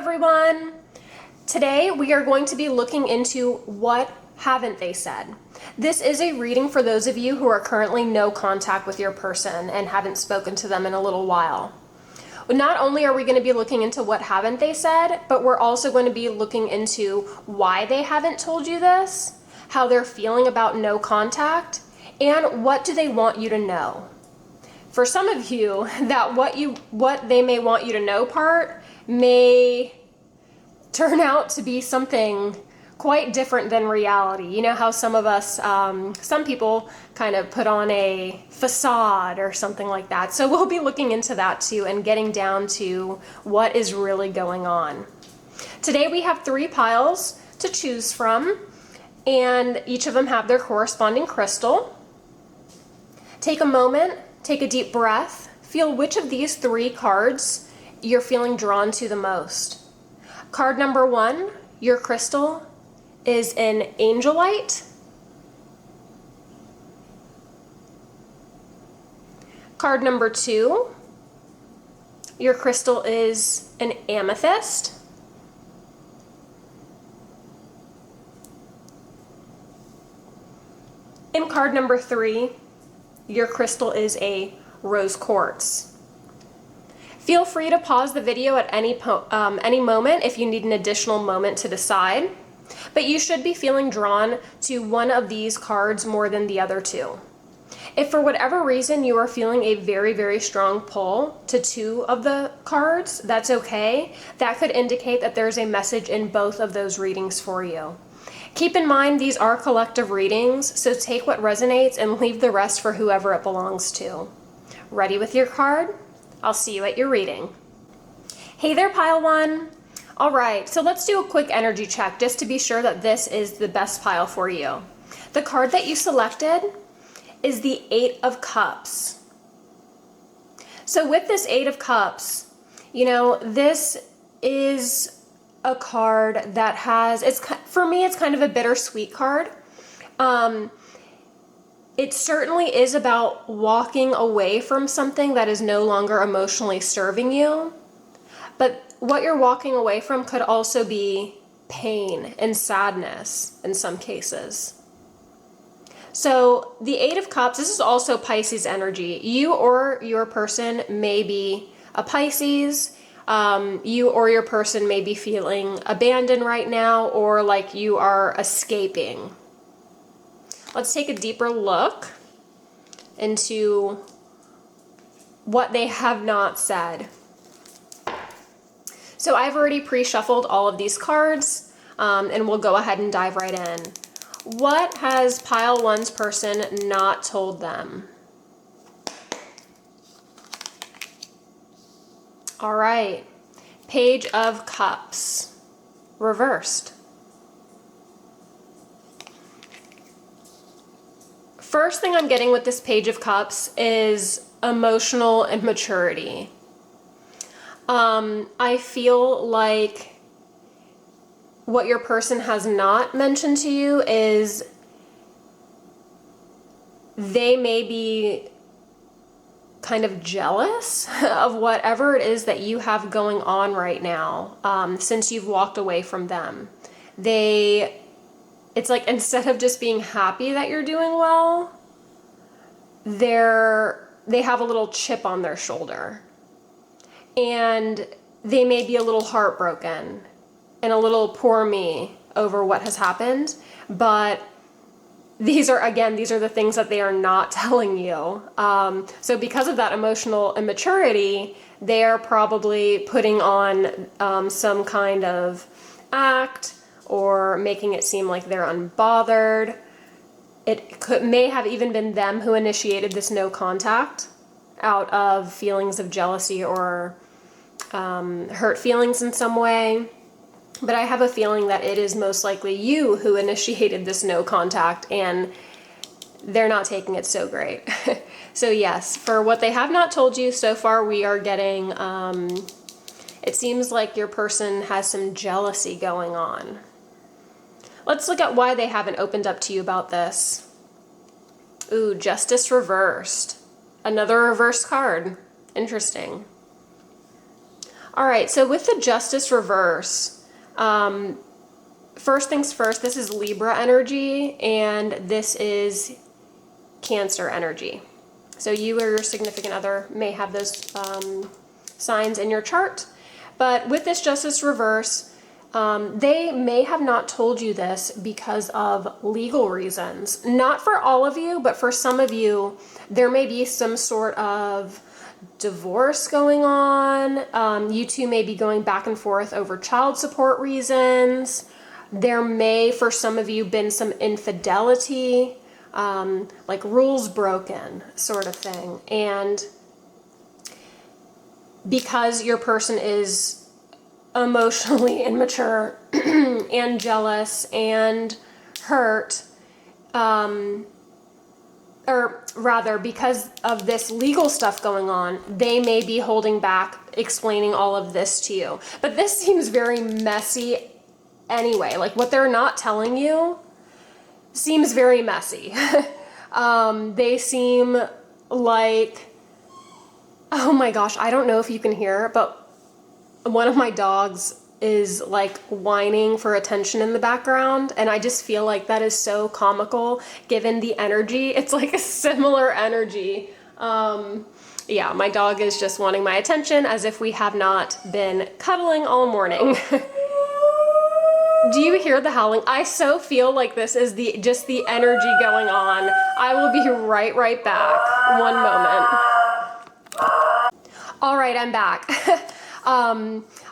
everyone! Today we are going to be looking into what haven't they said. This is a reading for those of you who are currently no contact with your person and haven't spoken to them in a little while. Not only are we going to be looking into what haven't they said, but we're also going to be looking into why they haven't told you this, how they're feeling about no contact, and what do they want you to know. For some of you, that what they may want you to know part may turn out to be something quite different than reality. You know how some of us, some people kind of put on a facade or something like that. So we'll be looking into that too and getting down to what is really going on. Today we have 3 piles to choose from, and each of them have their corresponding crystal. Take a moment, take a deep breath, feel which of these 3 cards you're feeling drawn to the most. Card number 1, your crystal, is an angelite. Card number 2, your crystal is an amethyst. And card number 3, your crystal is a rose quartz. Feel free to pause the video at any moment if you need an additional moment to decide, but you should be feeling drawn to one of these cards more than the other 2. If for whatever reason you are feeling a very, very strong pull to 2 of the cards, that's okay. That could indicate that there's a message in both of those readings for you. Keep in mind these are collective readings, so take what resonates and leave the rest for whoever it belongs to. Ready with your card? I'll see you at your reading. Hey there, Pile 1. All right, so let's do a quick energy check just to be sure that this is the best pile for you. The card that you selected is the 8 of Cups. So with this 8 of Cups, you know, this is a card that has, for me, it's kind of a bittersweet card. It certainly is about walking away from something that is no longer emotionally serving you. But what you're walking away from could also be pain and sadness in some cases. So the 8 of Cups, this is also Pisces energy. You or your person may be a Pisces. You or your person may be feeling abandoned right now, or like you are escaping. Let's take a deeper look into what they have not said. So I've already pre-shuffled all of these cards, and we'll go ahead and dive right in. What has Pile 1's person not told them? All right, Page of Cups, reversed. First thing I'm getting with this Page of Cups is emotional immaturity. I feel like what your person has not mentioned to you is they may be kind of jealous of whatever it is that you have going on right now, since you've walked away from them. It's like instead of just being happy that you're doing well, they have a little chip on their shoulder. And they may be a little heartbroken and a little poor me over what has happened. But these are the things that they are not telling you. So because of that emotional immaturity, they are probably putting on some kind of act, or making it seem like they're unbothered. May have even been them who initiated this no contact out of feelings of jealousy or hurt feelings in some way. But I have a feeling that it is most likely you who initiated this no contact, and they're not taking it so great. So yes, for what they have not told you so far, we are getting, it seems like your person has some jealousy going on. Let's look at why they haven't opened up to you about this. Ooh, Justice reversed. Another reverse card. Interesting. All right, so with the Justice reverse, first things first, this is Libra energy, and this is Cancer energy. So you or your significant other may have those signs in your chart. But with this Justice reverse, they may have not told you this because of legal reasons. Not for all of you, but for some of you, there may be some sort of divorce going on. You two may be going back and forth over child support reasons. There may, for some of you, been some infidelity, like rules broken sort of thing. And because your person is emotionally immature and jealous and hurt, or rather because of this legal stuff going on, they may be holding back explaining all of this to you. But this seems very messy anyway. Like what they're not telling you seems very messy. They seem like, oh my gosh, I don't know if you can hear, but one of my dogs is like whining for attention in the background, and I just feel like that is so comical given the energy. It's like a similar energy. Yeah, my dog is just wanting my attention as if we have not been cuddling all morning. Do you hear the howling? I so feel like this is just the energy going on. I will be right back. One moment. All right, I'm back.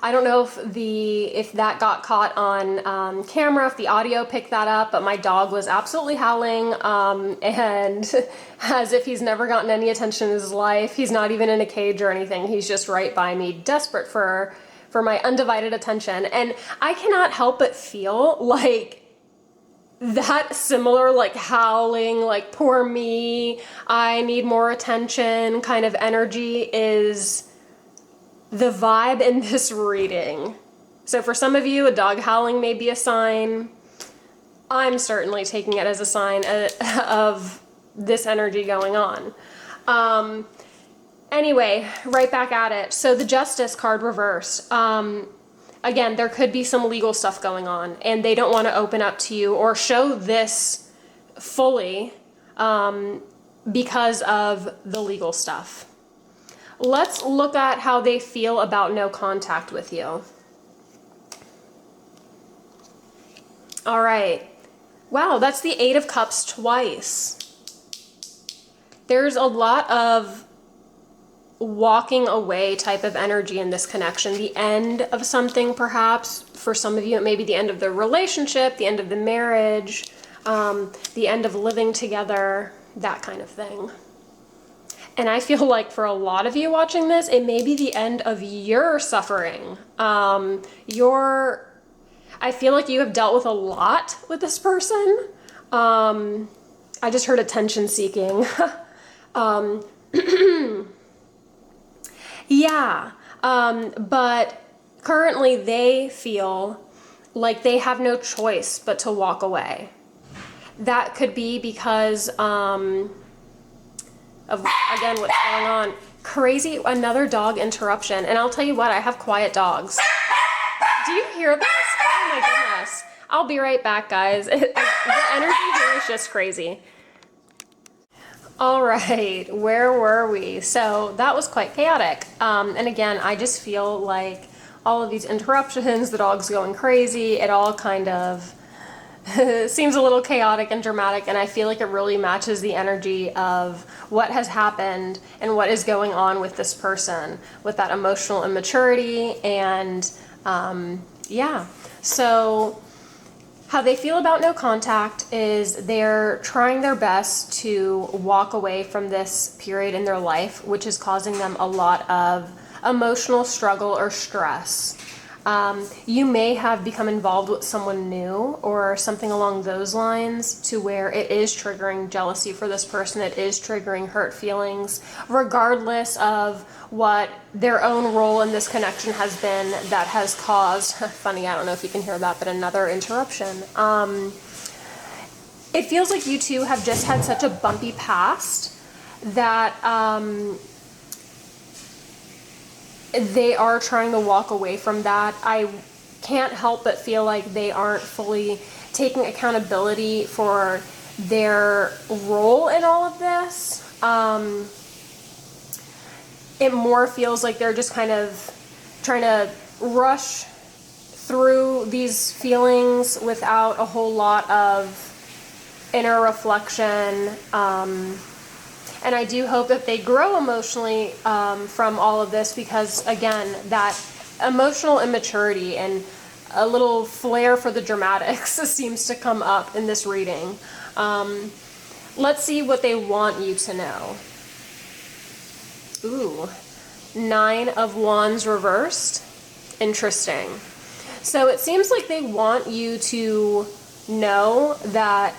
I don't know if that got caught on camera, if the audio picked that up, but my dog was absolutely howling, and as if he's never gotten any attention in his life. He's not even in a cage or anything. He's just right by me, desperate for my undivided attention. And I cannot help but feel like that similar, like howling, like poor me, I need more attention kind of energy is the vibe in this reading. So for some of you, a dog howling may be a sign. I'm certainly taking it as a sign of this energy going on. Anyway, right back at it. So the Justice card reverse. Again, there could be some legal stuff going on, and they don't want to open up to you or show this fully because of the legal stuff. Let's look at how they feel about no contact with you. All right. Wow, that's the Eight of Cups twice. There's a lot of walking away type of energy in this connection. The end of something, perhaps. For some of you, it may be the end of the relationship, the end of the marriage, the end of living together, that kind of thing. And I feel like for a lot of you watching this, it may be the end of your suffering. I feel like you have dealt with a lot with this person. I just heard attention seeking. Yeah, but currently they feel like they have no choice but to walk away. That could be because of, again, what's going on. Crazy, another dog interruption. And I'll tell you what, I have quiet dogs. Do you hear this? Oh my goodness. I'll be right back, guys. The energy here is just crazy. All right, where were we? So that was quite chaotic. And again, I just feel like all of these interruptions, the dog's going crazy, it all kind of seems a little chaotic and dramatic, and I feel like it really matches the energy of what has happened and what is going on with this person, with that emotional immaturity, and yeah. So how they feel about no contact is they're trying their best to walk away from this period in their life, which is causing them a lot of emotional struggle or stress. You may have become involved with someone new or something along those lines to where it is triggering jealousy for this person, it is triggering hurt feelings, regardless of what their own role in this connection has been that has caused, funny, I don't know if you can hear that, but another interruption. It feels like you two have just had such a bumpy past that they are trying to walk away from that. I can't help but feel like they aren't fully taking accountability for their role in all of this. It more feels like they're just kind of trying to rush through these feelings without a whole lot of inner reflection. And I do hope that they grow emotionally from all of this, because again, that emotional immaturity and a little flair for the dramatics seems to come up in this reading. Let's see what they want you to know. Ooh, 9 of Wands reversed. Interesting. So it seems like they want you to know that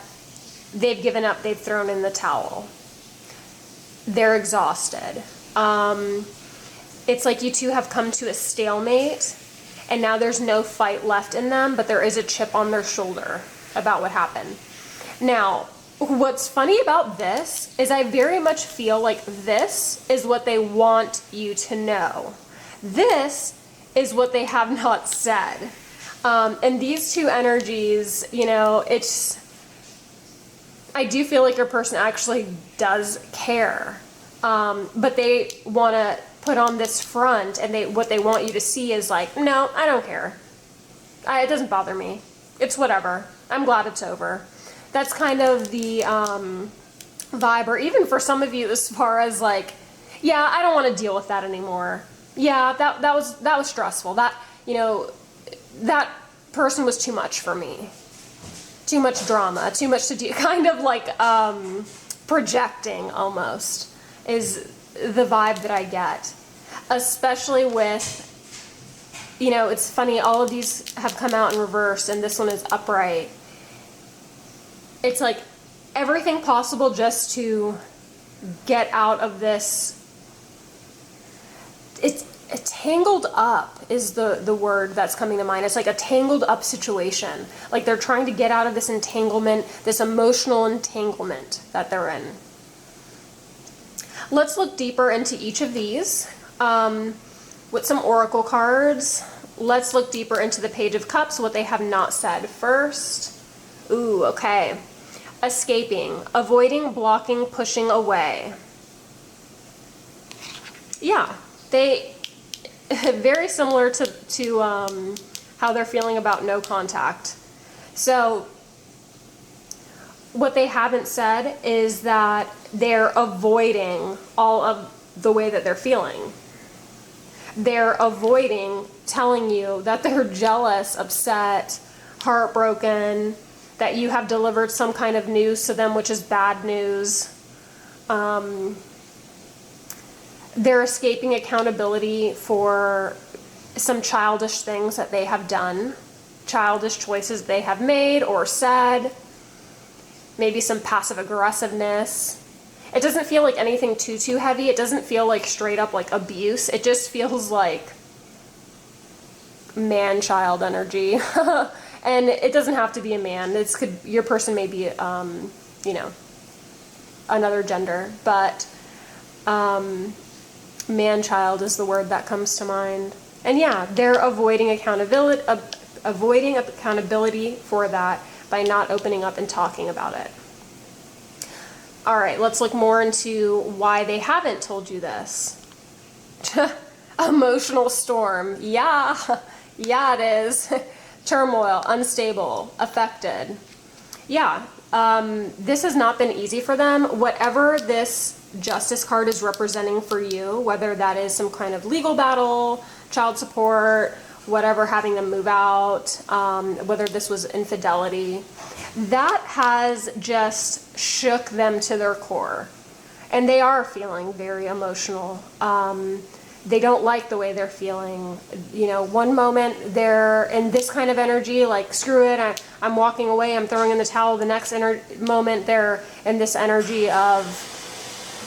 they've given up, they've thrown in the towel. They're exhausted. It's like you two have come to a stalemate, and now there's no fight left in them, but there is a chip on their shoulder about what happened. Now, what's funny about this is I very much feel like this is what they want you to know. This is what they have not said. And these two energies, you know, I do feel like your person actually does care. But they want to put on this front, and what they want you to see is like, no, I don't care. It doesn't bother me. It's whatever. I'm glad it's over. That's kind of the vibe, or even for some of you as far as like, yeah, I don't want to deal with that anymore. Yeah, that was stressful. That, you know, that person was too much for me. Too much drama, too much to do. Kind of like projecting almost is the vibe that I get, especially with, you know, it's funny, all of these have come out in reverse and this one is upright. It's like everything possible just to get out of this. It's tangled up is the word that's coming to mind. It's like a tangled up situation. Like they're trying to get out of this entanglement, this emotional entanglement that they're in. Let's look deeper into each of these with some oracle cards. Let's look deeper into the Page of Cups, what they have not said first. Ooh, okay. Escaping, avoiding, blocking, pushing away. Yeah, they very similar to how they're feeling about no contact. So what they haven't said is that they're avoiding all of the way that they're feeling. They're avoiding telling you that they're jealous, upset, heartbroken, that you have delivered some kind of news to them, which is bad news. They're escaping accountability for some childish things that they have done, childish choices they have made or said, maybe some passive aggressiveness. It doesn't feel like anything too heavy. It doesn't feel like straight up like abuse. It just feels like man-child energy. And it doesn't have to be a man. Your person may be, you know, another gender, but man-child is the word that comes to mind. And yeah, they're avoiding accountability for that by not opening up and talking about it. All right, let's look more into why they haven't told you this. Emotional storm. Yeah, yeah, it is. Turmoil, unstable, affected. Yeah, this has not been easy for them. Whatever this Justice card is representing for you, whether that is some kind of legal battle, child support, whatever, having them move out, whether this was infidelity, that has just shook them to their core. And they are feeling very emotional. They don't like the way they're feeling. You know, one moment they're in this kind of energy, like, screw it, I'm walking away, I'm throwing in the towel. The next moment they're in this energy of,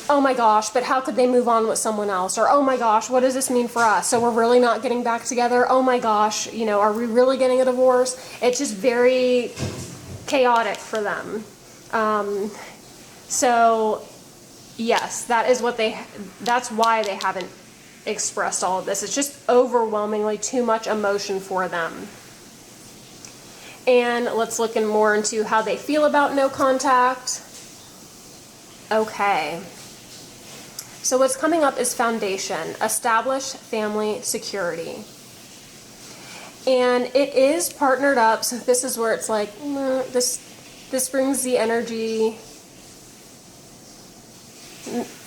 oh my gosh, but how could they move on with someone else? Or, oh my gosh, what does this mean for us? So we're really not getting back together? Oh my gosh, you know, are we really getting a divorce? It's just very chaotic for them. So yes, that's why they haven't expressed all of this. It's just overwhelmingly too much emotion for them. And let's look in more into how they feel about no contact. Okay. So what's coming up is foundation, establish family security. And it is partnered up, so this is where it's like, this brings the energy,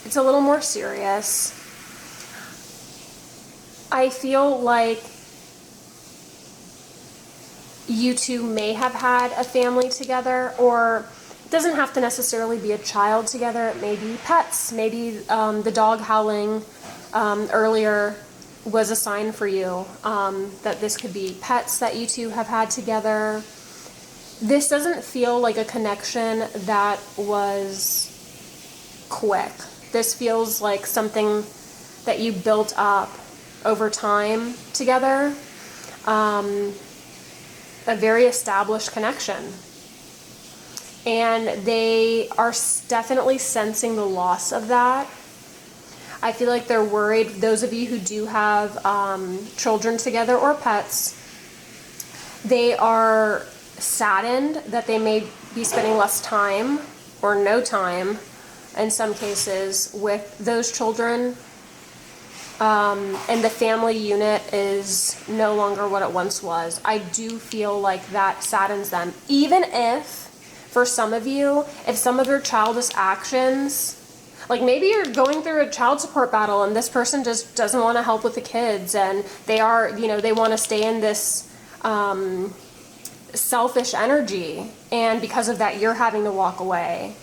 it's a little more serious. I feel like you two may have had a family together, or it doesn't have to necessarily be a child together. It may be pets. Maybe the dog howling earlier was a sign for you that this could be pets that you two have had together. This doesn't feel like a connection that was quick. This feels like something that you built up over time together. A very established connection. And they are definitely sensing the loss of that. I feel like they're worried, those of you who do have children together or pets, they are saddened that they may be spending less time or no time in some cases with those children. And the family unit is no longer what it once was. I do feel like that saddens them. Even if, for some of you, if some of your childish actions, like maybe you're going through a child support battle and this person just doesn't want to help with the kids, and they are, they want to stay in this selfish energy, and because of that you're having to walk away.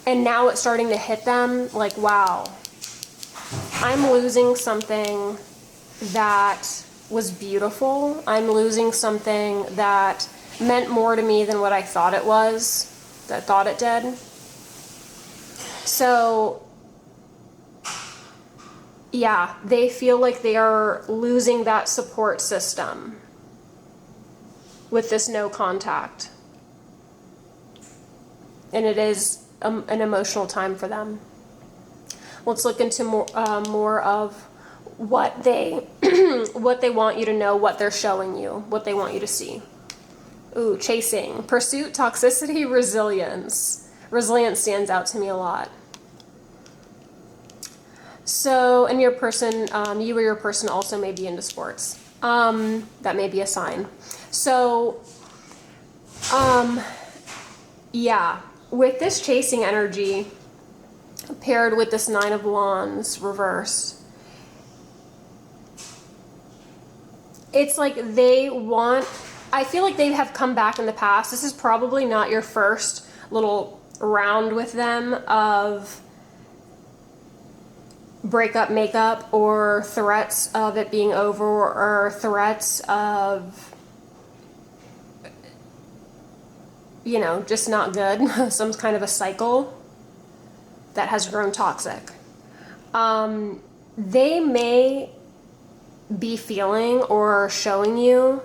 And now it's starting to hit them like, wow, I'm losing something that was beautiful. I'm losing something that meant more to me than what I thought it was, that I thought it did. So, yeah, they feel like they are losing that support system with this no contact. And it is an emotional time for them. Let's look into more of what they what they want you to know, what they're showing you, what they want you to see. Ooh, chasing, pursuit, toxicity, resilience. Resilience stands out to me a lot. So, and your person, you or your person also may be into sports. That may be a sign. So, yeah, with this chasing energy paired with this Nine of Wands reversed, it's like I feel like they have come back in the past. This is probably not your first little round with them of breakup, makeup, or threats of it being over, or threats of, just not good. Some kind of a cycle that has grown toxic. They may be feeling or showing you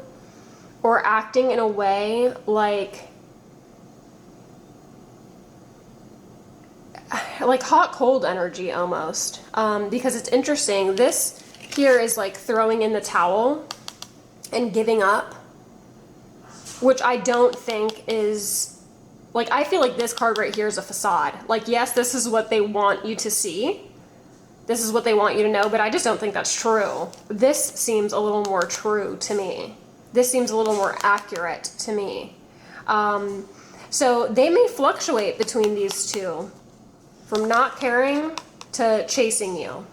or acting in a way like hot cold energy almost, because it's interesting. This here is like throwing in the towel and giving up, which I don't think is, like, I feel like this card right here is a facade. Like, yes, this is what they want you to see, this is what they want you to know, but I just don't think that's true. This seems a little more true to me. This seems a little more accurate to me. So they may fluctuate between these two, from not caring to chasing you.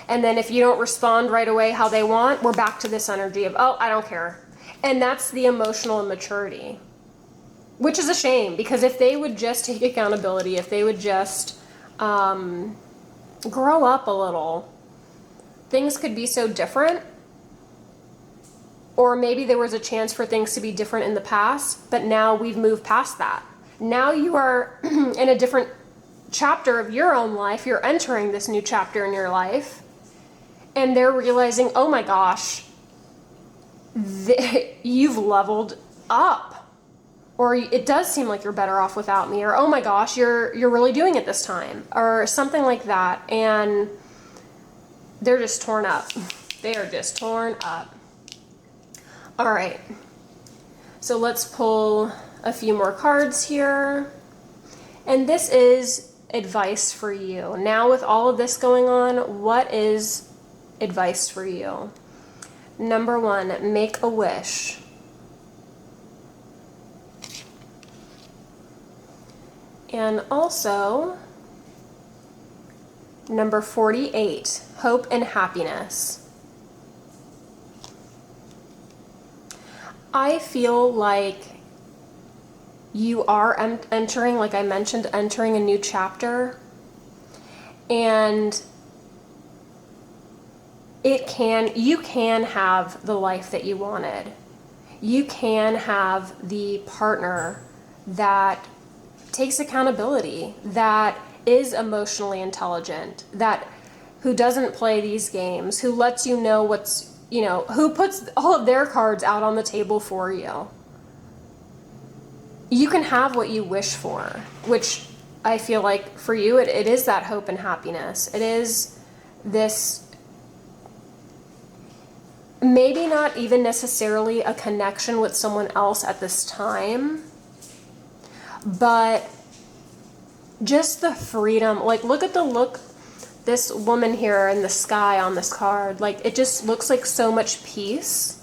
And then if you don't respond right away how they want, we're back to this energy of, oh, I don't care. And that's the emotional immaturity, which is a shame, because if they would just take accountability, if they would just grow up a little, things could be so different. Or maybe there was a chance for things to be different in the past, but now we've moved past that. Now you are in a different chapter of your own life. You're entering this new chapter in your life, and they're realizing, oh my gosh, you've leveled up, or it does seem like you're better off without me, or oh my gosh, you're really doing it this time, or something like that. And they're just torn up. They are just torn up. All right. So let's pull a few more cards here. And this is advice for you. Now with all of this going on, what is advice for you? Number 1, make a wish. And also, number 48, hope and happiness. I feel like you are entering, like I mentioned, entering a new chapter, and you can have the life that you wanted. You can have the partner that takes accountability, that is emotionally intelligent, who doesn't play these games, who lets you know who puts all of their cards out on the table for you. You can have what you wish for, which I feel like for you, it is that hope and happiness. It is this, maybe not even necessarily a connection with someone else at this time, but just the freedom. Like, look at the look, this woman here in the sky on this card, like it just looks like so much peace.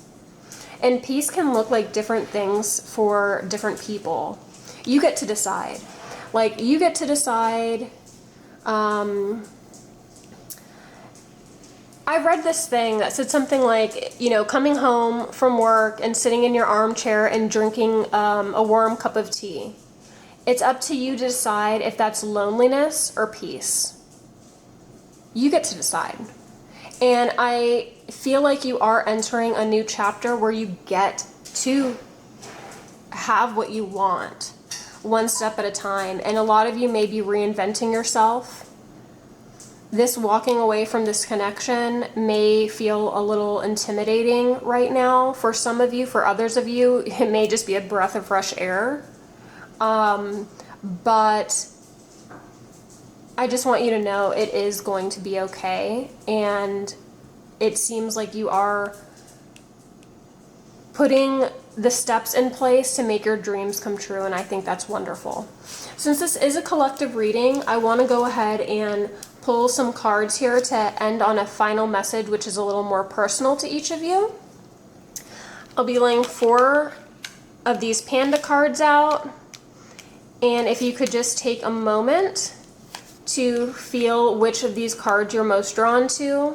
And peace can look like different things for different people. You get to decide. Like, you get to decide. I read this thing that said something like, coming home from work and sitting in your armchair and drinking a warm cup of tea. It's up to you to decide if that's loneliness or peace. You get to decide. And I feel like you are entering a new chapter where you get to have what you want, one step at a time. And a lot of you may be reinventing yourself. This walking away from this connection may feel a little intimidating right now for some of you. For others of you, it may just be a breath of fresh air. But I just want you to know it is going to be okay, and it seems like you are putting the steps in place to make your dreams come true, and I think that's wonderful. Since this is a collective reading, I want to go ahead and pull some cards here to end on a final message, which is a little more personal to each of you. I'll be laying 4 of these panda cards out, and if you could just take a moment to feel which of these cards you're most drawn to,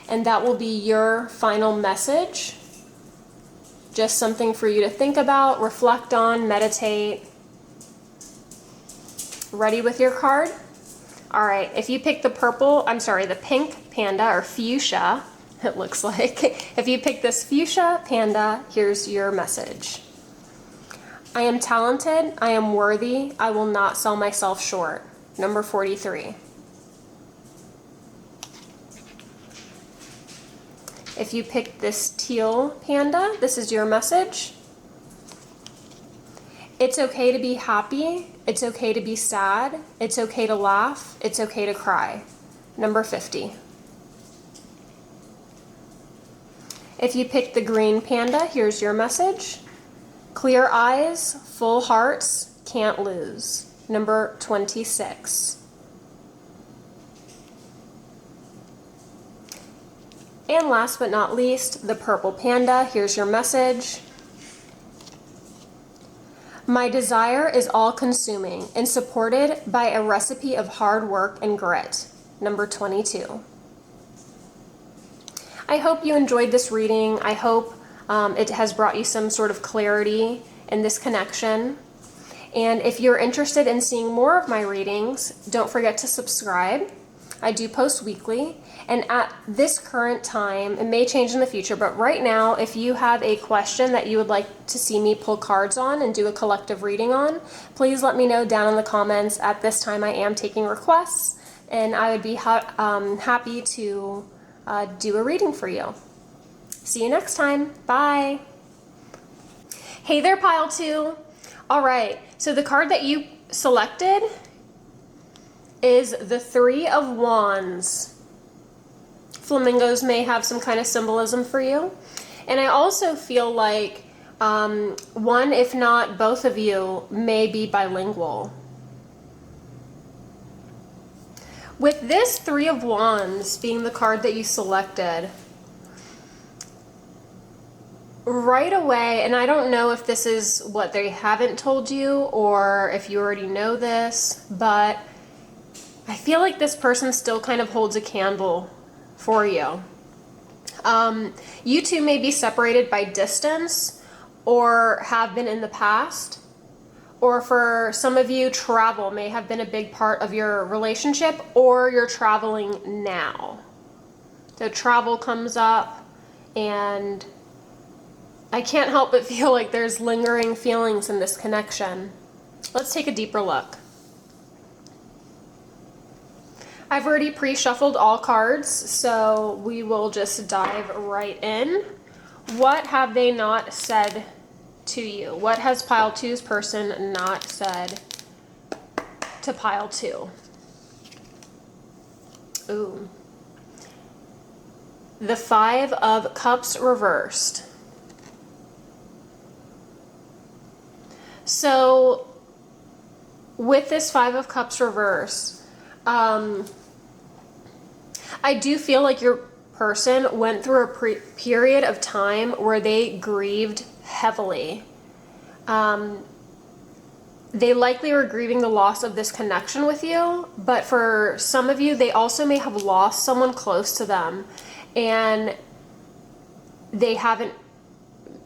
and that will be your final message. Just something for you to think about, reflect on, meditate. Ready with your card? All right, if you pick the pink panda, or fuchsia, it looks like. If you pick this fuchsia panda, here's your message. I am talented, I am worthy, I will not sell myself short. Number 43. If you pick this teal panda, this is your message. It's okay to be happy. It's okay to be sad. It's okay to laugh. It's okay to cry. Number 50. If you pick the green panda, here's your message. Clear eyes, full hearts, can't lose. Number 26. And last but not least, the purple panda. Here's your message. My desire is all-consuming and supported by a recipe of hard work and grit. Number 22. I hope you enjoyed this reading. I hope it has brought you some sort of clarity in this connection. And if you're interested in seeing more of my readings, don't forget to subscribe. I do post weekly, and at this current time, it may change in the future, but right now, if you have a question that you would like to see me pull cards on and do a collective reading on, please let me know down in the comments. At this time, I am taking requests, and I would be happy to do a reading for you. See you next time. Bye. Hey there, Pile 2. All right, so the card that you selected is the 3 of Wands. flamingos may have some kind of symbolism for you. And I also feel like one, if not both of you, may be bilingual. With this Three of Wands being the card that you selected, right away, and I don't know if this is what they haven't told you or if you already know this, but I feel like this person still kind of holds a candle for you. You two may be separated by distance or have been in the past, or for some of you, travel may have been a big part of your relationship, or you're traveling now. So travel comes up, and I can't help but feel like there's lingering feelings in this connection. Let's take a deeper look. I've already pre-shuffled all cards, so we will just dive right in. What have they not said to you? What has pile two's person not said to pile two? Ooh. The Five of Cups reversed. So with this Five of Cups reverse, I do feel like your person went through a period of time where they grieved heavily. They likely were grieving the loss of this connection with you, but for some of you, they also may have lost someone close to them, and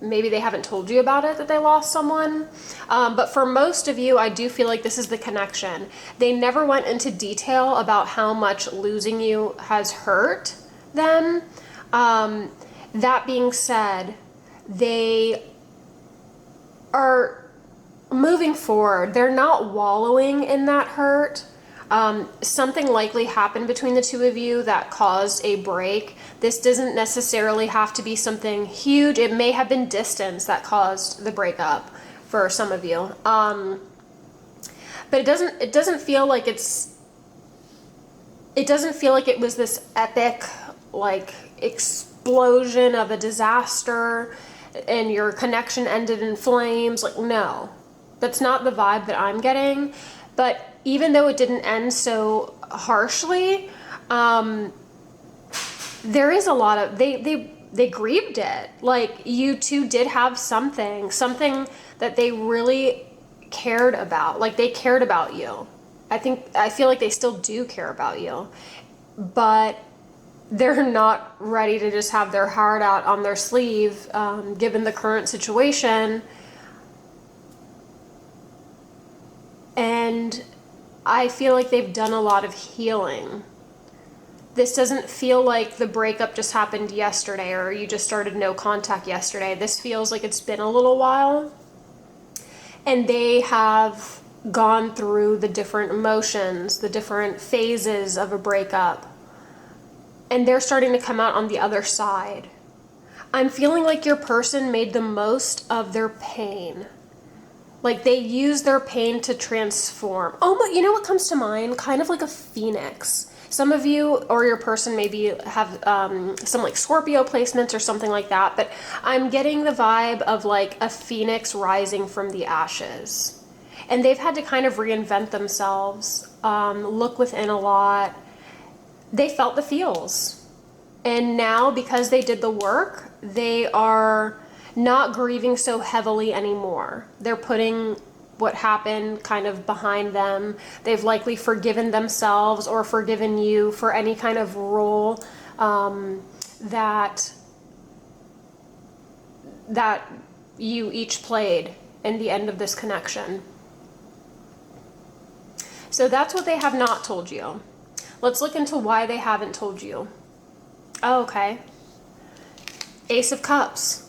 maybe they haven't told you about it, that they lost someone. But for most of you, I do feel like this is the connection. They never went into detail about how much losing you has hurt them. That being said, they are moving forward. They're not wallowing in that hurt. Something likely happened between the two of you that caused a break. This doesn't necessarily have to be something huge. It may have been distance that caused the breakup for some of you. But it doesn't feel like it was this epic, like, explosion of a disaster and your connection ended in flames. Like, no, that's not the vibe that I'm getting. But even though it didn't end so harshly, there is a lot of, they grieved it. Like, you two did have something that they really cared about. Like, they cared about you. I feel like they still do care about you, but they're not ready to just have their heart out on their sleeve, given the current situation. And I feel like they've done a lot of healing. This doesn't feel like the breakup just happened yesterday, or you just started no contact yesterday. This feels like it's been a little while. And they have gone through the different emotions, the different phases of a breakup. And they're starting to come out on the other side. I'm feeling like your person made the most of their pain. Like, they use their pain to transform. Oh my, you know what comes to mind? Kind of like a phoenix. Some of you or your person maybe have some like Scorpio placements or something like that, but I'm getting the vibe of like a phoenix rising from the ashes. And they've had to kind of reinvent themselves, look within a lot. They felt the feels. And now, because they did the work, they are not grieving so heavily anymore. They're putting what happened kind of behind them. They've likely forgiven themselves or forgiven you for any kind of role that you each played in the end of this connection. So that's what they have not told you. Let's look into why they haven't told you. Oh, okay. Ace of Cups.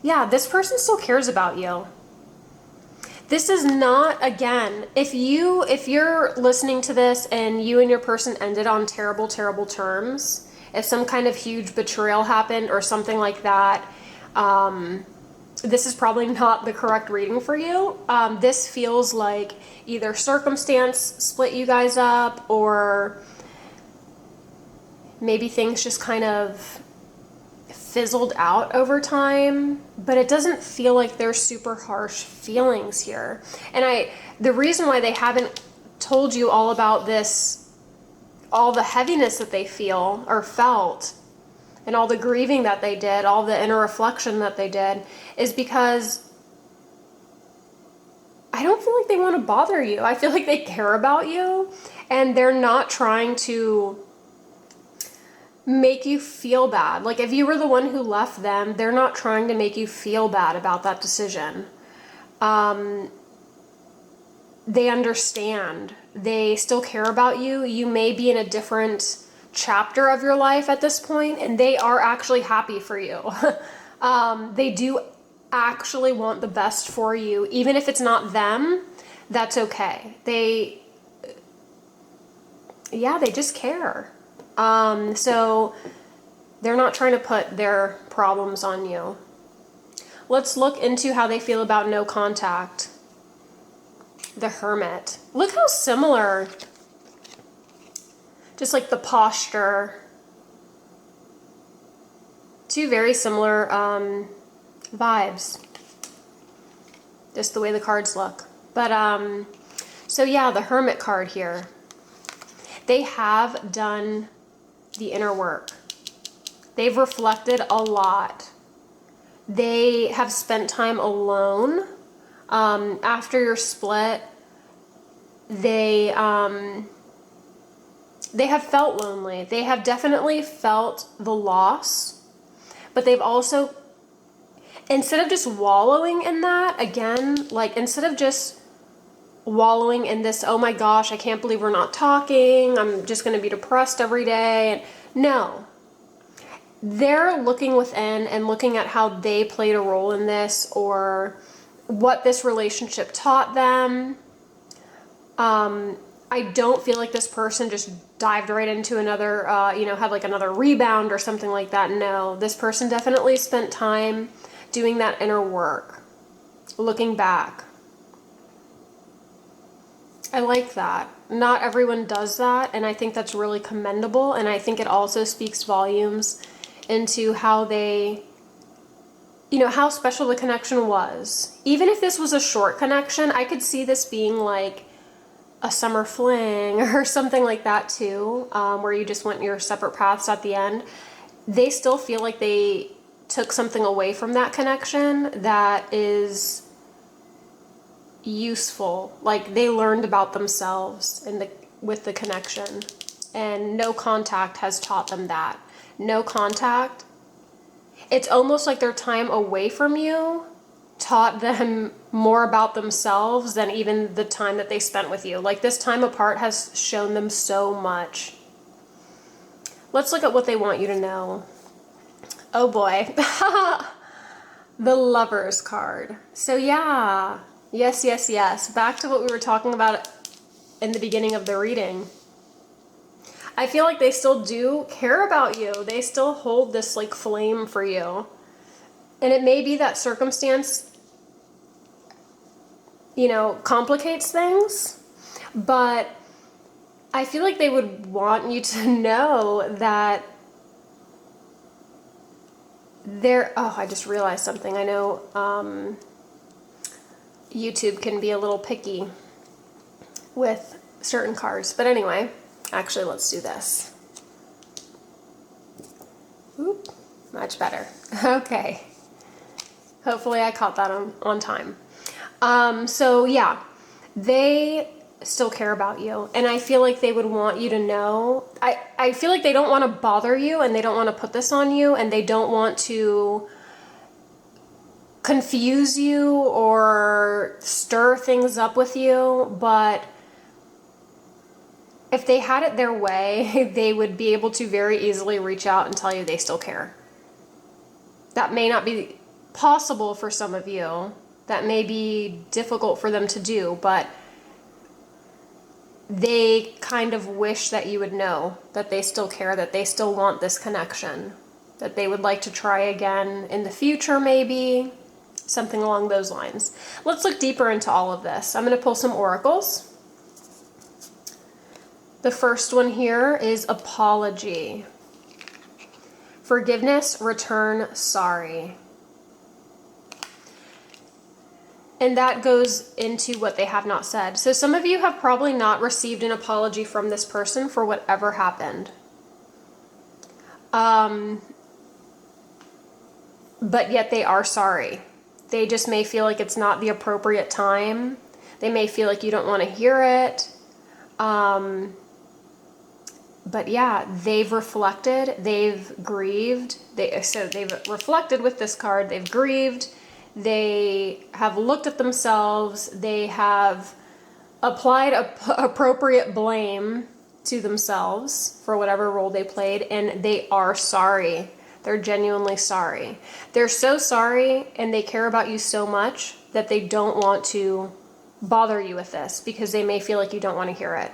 Yeah, this person still cares about you. This is not, again, if you're listening to this and you and your person ended on terrible, terrible terms, if some kind of huge betrayal happened or something like that, this is probably not the correct reading for you. This feels like either circumstance split you guys up, or maybe things just kind of fizzled out over time, but it doesn't feel like there's super harsh feelings here. And the reason why they haven't told you all about this, all the heaviness that they feel or felt, and all the grieving that they did, all the inner reflection that they did, is because I don't feel like they want to bother you. I feel like they care about you, and they're not trying to make you feel bad. Like if you were the one who left them, they're not trying to make you feel bad about that decision. They understand. They still care about you. You may be in a different chapter of your life at this point, and they are actually happy for you. They do actually want the best for you. Even if it's not them, that's okay. They just care. So they're not trying to put their problems on you. Let's look into how they feel about no contact. The Hermit. Look how similar, just like the posture. Two very similar vibes. Just the way the cards look. But, so yeah, the Hermit card here. They have done the inner work. They've reflected a lot. They have spent time alone. After your split, they have felt lonely. They have definitely felt the loss, but they've also, instead of just wallowing in that, again, like instead of just wallowing in this, oh my gosh, I can't believe we're not talking, I'm just going to be depressed every day. No. They're looking within and looking at how they played a role in this, or what this relationship taught them. I don't feel like this person just dived right into another, had like another rebound or something like that. No, this person definitely spent time doing that inner work, looking back. I like that. Not everyone does that, and I think that's really commendable, and I think it also speaks volumes into how they, how special the connection was. Even if this was a short connection, I could see this being like a summer fling or something like that too, where you just went your separate paths at the end. They still feel like they took something away from that connection that is useful. Like they learned about themselves with the connection, and no contact has taught them that. No contact. It's almost like their time away from you taught them more about themselves than even the time that they spent with you. Like this time apart has shown them so much. Let's look at what they want you to know. Oh boy. The Lovers card. So yeah. Yes. Back to what we were talking about in the beginning of the reading. I feel like they still do care about you. They still hold this like flame for you. And it may be that circumstance, complicates things, but I feel like they would want you to know that I just realized something. I know YouTube can be a little picky with certain cards, but anyway, actually let's do this. Oop, much better. Okay. Hopefully I caught that on time. So yeah, they still care about you, and I feel like they would want you to know. I feel like they don't want to bother you, and they don't want to put this on you, and they don't want to confuse you or stir things up with you, but if they had it their way, they would be able to very easily reach out and tell you they still care. That may not be possible for some of you. That may be difficult for them to do, but they kind of wish that you would know that they still care, that they still want this connection, that they would like to try again in the future, maybe something along those lines. Let's look deeper into all of this. I'm going to pull some oracles. The first one here is apology. Forgiveness, return, sorry. And that goes into what they have not said. So some of you have probably not received an apology from this person for whatever happened. But yet they are sorry. They just may feel like it's not the appropriate time. They may feel like you don't want to hear it. But yeah, they've reflected, they've grieved. So they've reflected with this card, they've grieved, they have looked at themselves, they have applied appropriate blame to themselves for whatever role they played, and they are sorry. They're genuinely sorry. They're so sorry, and they care about you so much that they don't want to bother you with this because they may feel like you don't want to hear it.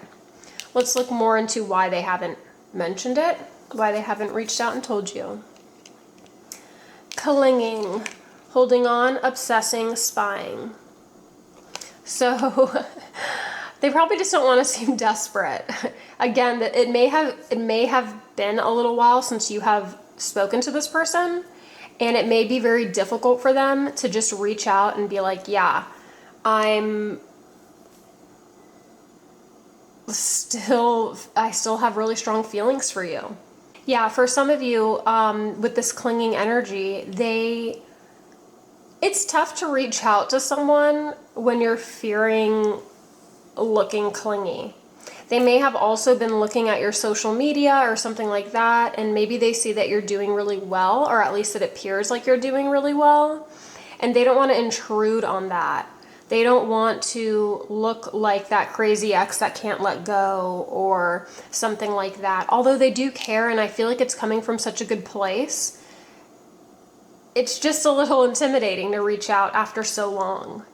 Let's look more into why they haven't mentioned it, why they haven't reached out and told you. Clinging, holding on, obsessing, spying. So they probably just don't want to seem desperate. Again, it may have been a little while since you have spoken to this person, and it may be very difficult for them to just reach out and be like, yeah, I still have really strong feelings for you. Yeah, for some of you, with this clinging energy, it's tough to reach out to someone when you're fearing looking clingy. They may have also been looking at your social media or something like that, and maybe they see that you're doing really well, or at least it appears like you're doing really well, and they don't want to intrude on that. They don't want to look like that crazy ex that can't let go or something like that. Although they do care, and I feel like it's coming from such a good place, it's just a little intimidating to reach out after so long.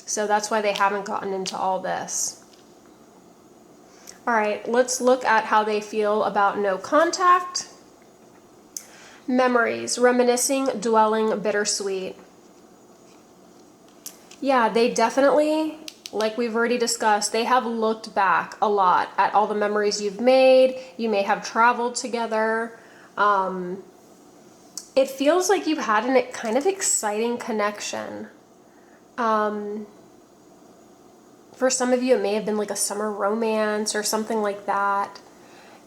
So that's why they haven't gotten into all this. All right, let's look at how they feel about no contact. Memories, reminiscing, dwelling, bittersweet. Yeah, they definitely, like we've already discussed, they have looked back a lot at all the memories you've made. You may have traveled together. It feels like you've had a kind of exciting connection. For some of you, it may have been like a summer romance or something like that.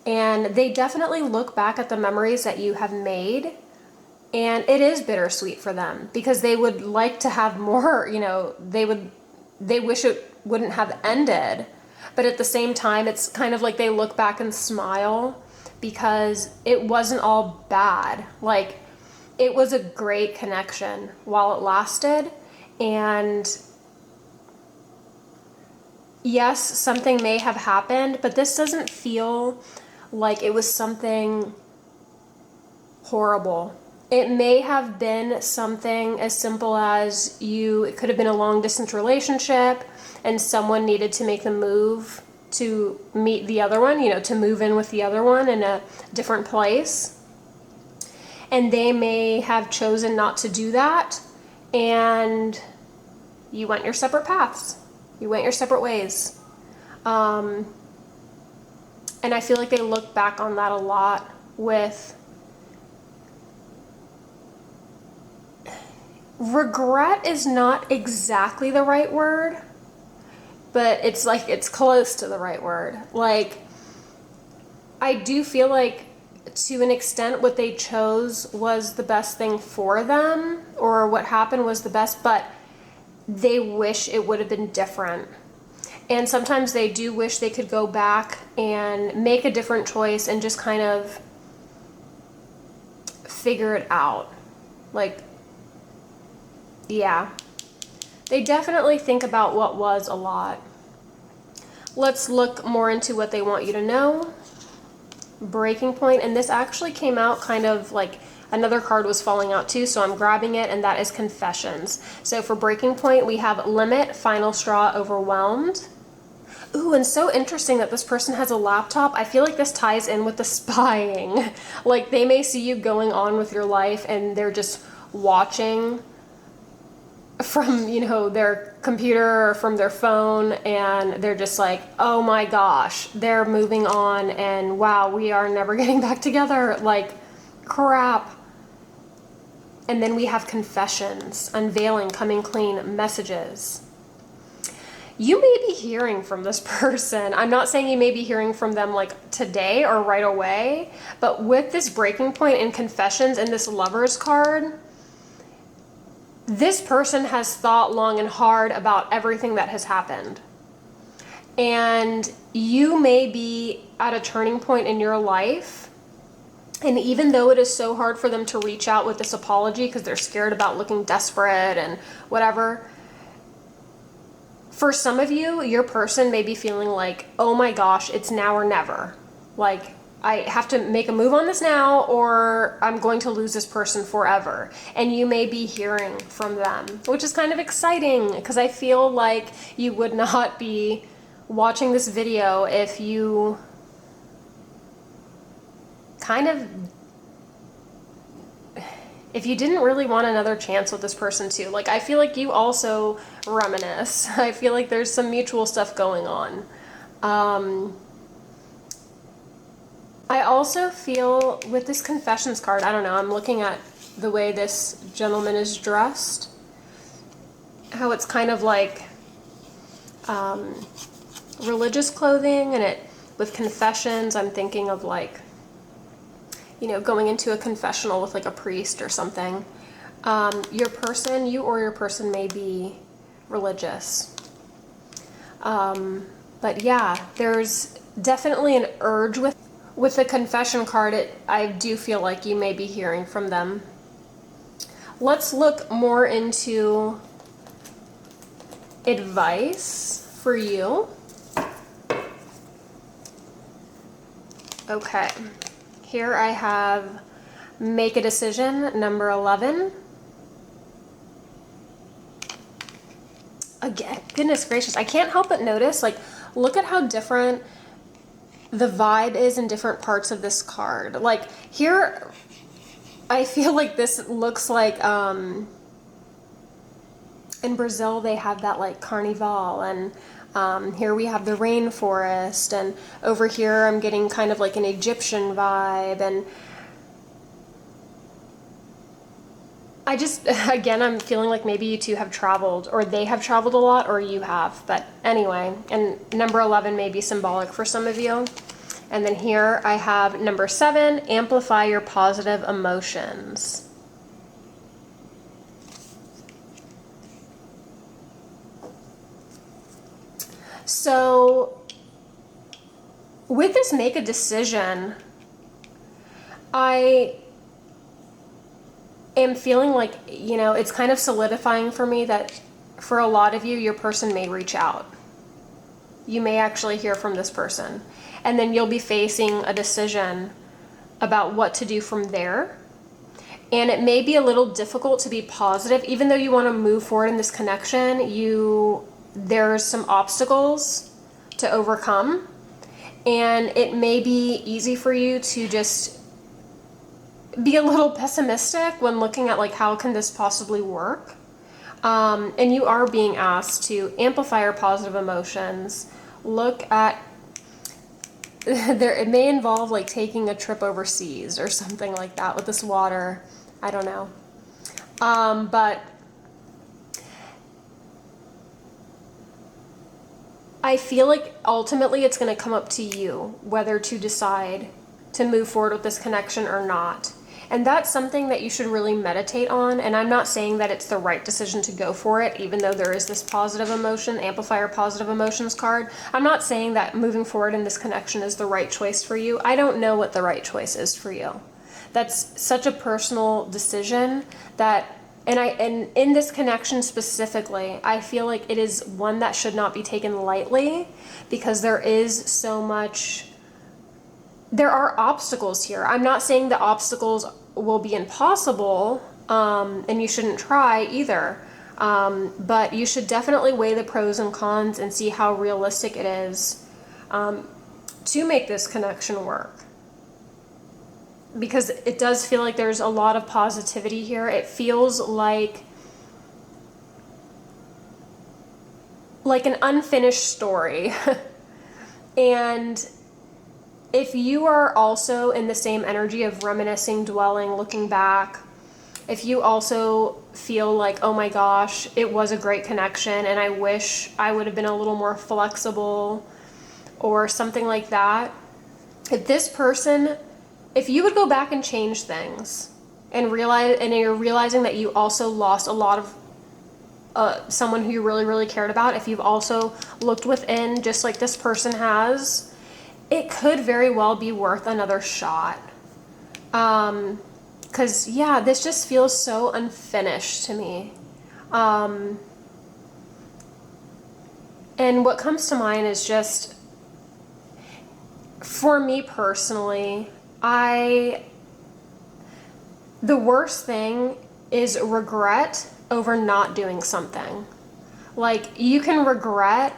And they definitely look back at the memories that you have made, and it is bittersweet for them because they would like to have more, they wish it wouldn't have ended. But at the same time, it's kind of like they look back and smile because it wasn't all bad. Like, it was a great connection while it lasted, and yes, something may have happened, but this doesn't feel like it was something horrible. It may have been something as simple as it could have been a long distance relationship and someone needed to make the move to meet the other one, to move in with the other one in a different place. And they may have chosen not to do that, and you went your separate paths. You went your separate ways. And I feel like they look back on that a lot with regret is not exactly the right word, but it's close to the right word. Like, I do feel like to an extent what they chose was the best thing for them, or what happened was the best, but they wish it would have been different. And sometimes they do wish they could go back and make a different choice and just kind of figure it out. Like, yeah. They definitely think about what was a lot. Let's look more into what they want you to know. Breaking point, and this actually came out kind of like another card was falling out too, so I'm grabbing it, and that is confessions. So for breaking point, we have limit, final straw, overwhelmed. Ooh, and so interesting that this person has a laptop. I feel like this ties in with the spying. Like, they may see you going on with your life and they're just watching from, their computer or from their phone, and they're just like, oh my gosh, they're moving on, and wow, we are never getting back together. Like, crap. And then we have confessions, unveiling, coming clean, messages. You may be hearing from this person. I'm not saying you may be hearing from them like today or right away, but with this breaking point in confessions and this Lovers card, this person has thought long and hard about everything that has happened. And you may be at a turning point in your life. And even though it is so hard for them to reach out with this apology because they're scared about looking desperate and whatever, for some of you, your person may be feeling like, oh my gosh, it's now or never. Like, I have to make a move on this now or I'm going to lose this person forever. And you may be hearing from them, which is kind of exciting because I feel like you would not be watching this video if you if you didn't really want another chance with this person too. Like, I feel like you also reminisce. I feel like there's some mutual stuff going on. I also feel with this confessions card, I don't know, I'm looking at the way this gentleman is dressed, how it's kind of like religious clothing, and it with confessions, I'm thinking of like, you know, going into a confessional with like a priest or something. Your person, you or your person may be religious. But yeah, there's definitely an urge with the confession card. I do feel like you may be hearing from them. Let's look more into advice for you. Okay. Here I have make a decision, number 11. Again, goodness gracious, I can't help but notice, like, look at how different the vibe is in different parts of this card. Like, here, I feel like this looks like, in Brazil, they have that, like, carnival, and here we have the rainforest, and over here I'm getting kind of like an Egyptian vibe, and I just, again, I'm feeling like maybe you two have traveled, or they have traveled a lot, or you have, but anyway, and number 11 may be symbolic for some of you. And then here I have number 7, amplify your positive emotions. So with this make a decision, I am feeling like, you know, it's kind of solidifying for me that for a lot of you, your person may reach out. You may actually hear from this person. And then you'll be facing a decision about what to do from there. And it may be a little difficult to be positive, even though you want to move forward in this connection. There's some obstacles to overcome, and it may be easy for you to just be a little pessimistic when looking at like, how can this possibly work? And you are being asked to amplify your positive emotions. Look at it may involve like taking a trip overseas or something like that with this water. I don't know. But I feel like ultimately it's going to come up to you whether to decide to move forward with this connection or not. And that's something that you should really meditate on. And I'm not saying that it's the right decision to go for it, even though there is this positive emotion, amplifier positive emotions card. I'm not saying that moving forward in this connection is the right choice for you. I don't know what the right choice is for you. That's such a personal decision that, and in this connection specifically, I feel like it is one that should not be taken lightly, because there are obstacles here. I'm not saying the obstacles will be impossible, and you shouldn't try either. But you should definitely weigh the pros and cons and see how realistic it is to make this connection work. Because it does feel like there's a lot of positivity here. It feels like an unfinished story. And if you are also in the same energy of reminiscing, dwelling, looking back, if you also feel like, oh my gosh, it was a great connection and I wish I would have been a little more flexible or something like that, if this person, if you would go back and change things and you're realizing that you also lost a lot of someone who you really, really cared about, if you've also looked within just like this person has, it could very well be worth another shot. Because, yeah, this just feels so unfinished to me. And what comes to mind is just, for me personally, the worst thing is regret over not doing something. Like, you can regret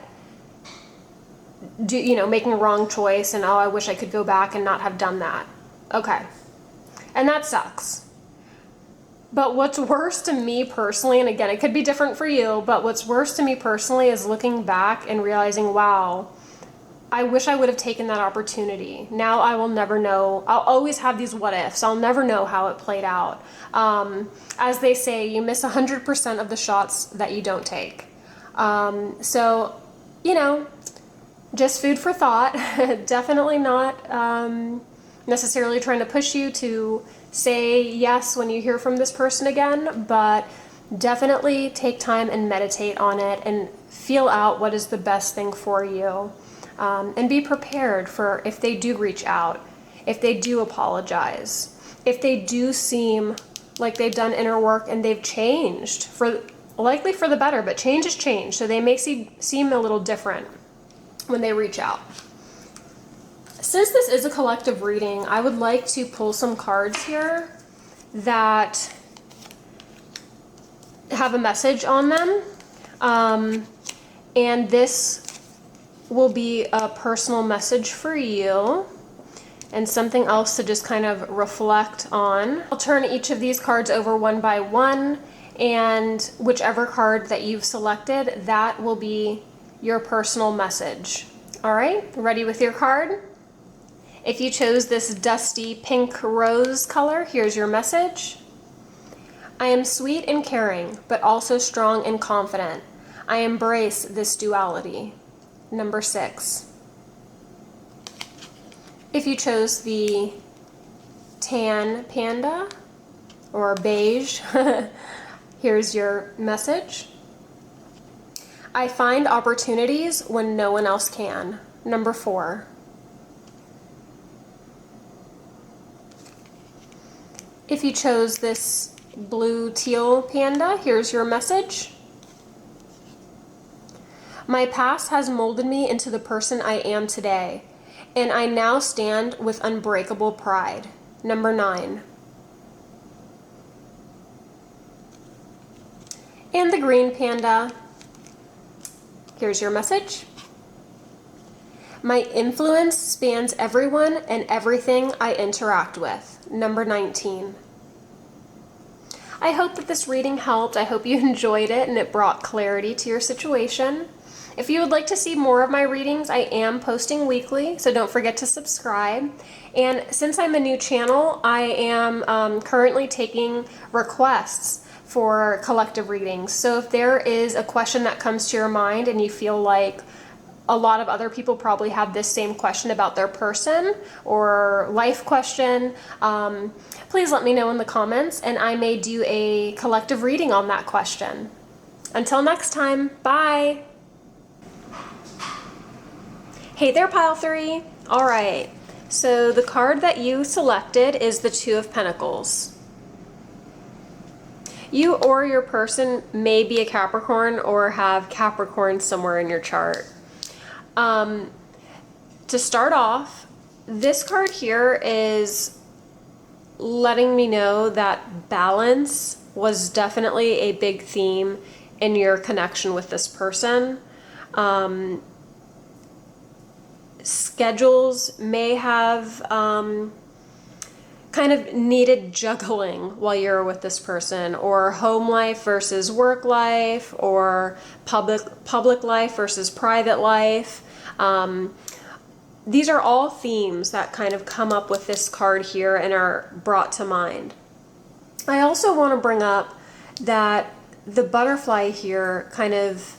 making a wrong choice and, oh, I wish I could go back and not have done that. Okay. And that sucks. But what's worse to me personally, and again, it could be different for you, but what's worse to me personally is looking back and realizing, wow, I wish I would have taken that opportunity. Now I will never know. I'll always have these what ifs. I'll never know how it played out. As they say, you miss 100% of the shots that you don't take. So, just food for thought. Definitely not necessarily trying to push you to say yes when you hear from this person again, but definitely take time and meditate on it and feel out what is the best thing for you. And be prepared for if they do reach out, if they do apologize, if they do seem like they've done inner work and they've changed, likely for the better, but change is change, so they may seem a little different when they reach out. Since this is a collective reading, I would like to pull some cards here that have a message on them. And this will be a personal message for you and something else to just kind of reflect on. I'll turn each of these cards over one by one, and whichever card that you've selected, that will be your personal message. All right, ready with your card? If you chose this dusty pink rose color, here's your message. I am sweet and caring, but also strong and confident. I embrace this duality. Number 6. If you chose the tan panda or beige, here's your message. I find opportunities when no one else can. Number 4. If you chose this blue teal panda, here's your message. My past has molded me into the person I am today, and I now stand with unbreakable pride. Number 9. And the green panda, here's your message. My influence spans everyone and everything I interact with. Number 19. I hope that this reading helped. I hope you enjoyed it and it brought clarity to your situation. If you would like to see more of my readings, I am posting weekly, so don't forget to subscribe. And since I'm a new channel, I am currently taking requests for collective readings. So if there is a question that comes to your mind and you feel like a lot of other people probably have this same question about their person or life question, please let me know in the comments and I may do a collective reading on that question. Until next time, bye! Hey there, Pile 3! Alright, so the card that you selected is the Two of Pentacles. You or your person may be a Capricorn or have Capricorn somewhere in your chart. To start off, this card here is letting me know that balance was definitely a big theme in your connection with this person. Schedules may have kind of needed juggling while you're with this person, or home life versus work life, or public life versus private life. these are all themes that kind of come up with this card here and are brought to mind. I also want to bring up that the butterfly here kind of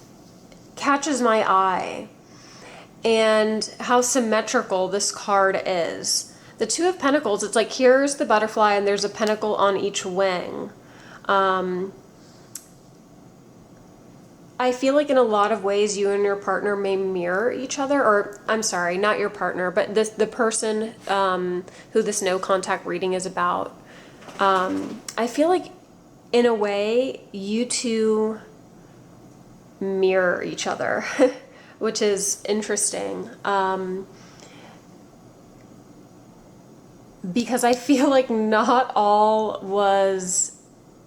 catches my eye, and how symmetrical this card is. The Two of Pentacles, it's like here's the butterfly and there's a pentacle on each wing. I feel like in a lot of ways you and your partner may mirror each other, or I'm sorry, not your partner, but the person who this no contact reading is about. I feel like in a way you two mirror each other, which is interesting. Because I feel like not all was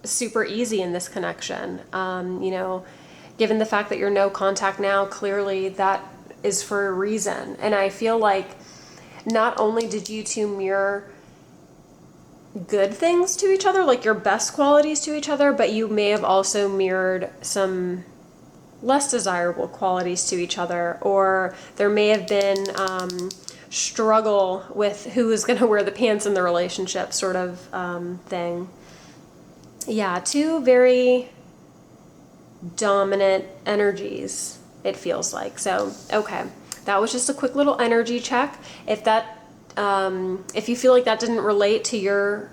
super easy in this connection. You know, given the fact that you're no contact now, clearly that is for a reason. And I feel like not only did you two mirror good things to each other, like your best qualities to each other, but you may have also mirrored some less desirable qualities to each other, or there may have been struggle with who is going to wear the pants in the relationship sort of thing. Yeah, two very dominant energies, it feels like. So, okay, that was just a quick little energy check. If that, if you feel like that didn't relate to your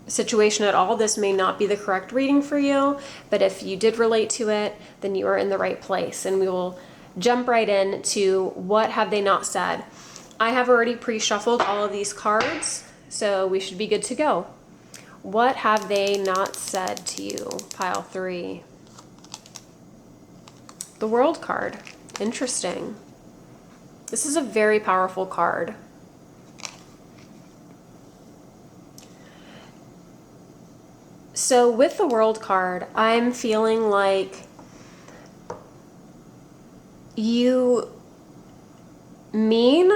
situation at all, this may not be the correct reading for you, but if you did relate to it, then you are in the right place, and we will jump right in to what have they not said. I have already pre-shuffled all of these cards, so we should be good to go. What have they not said to you? Pile 3. The World card. Interesting. This is a very powerful card. So with the World card, I'm feeling like you mean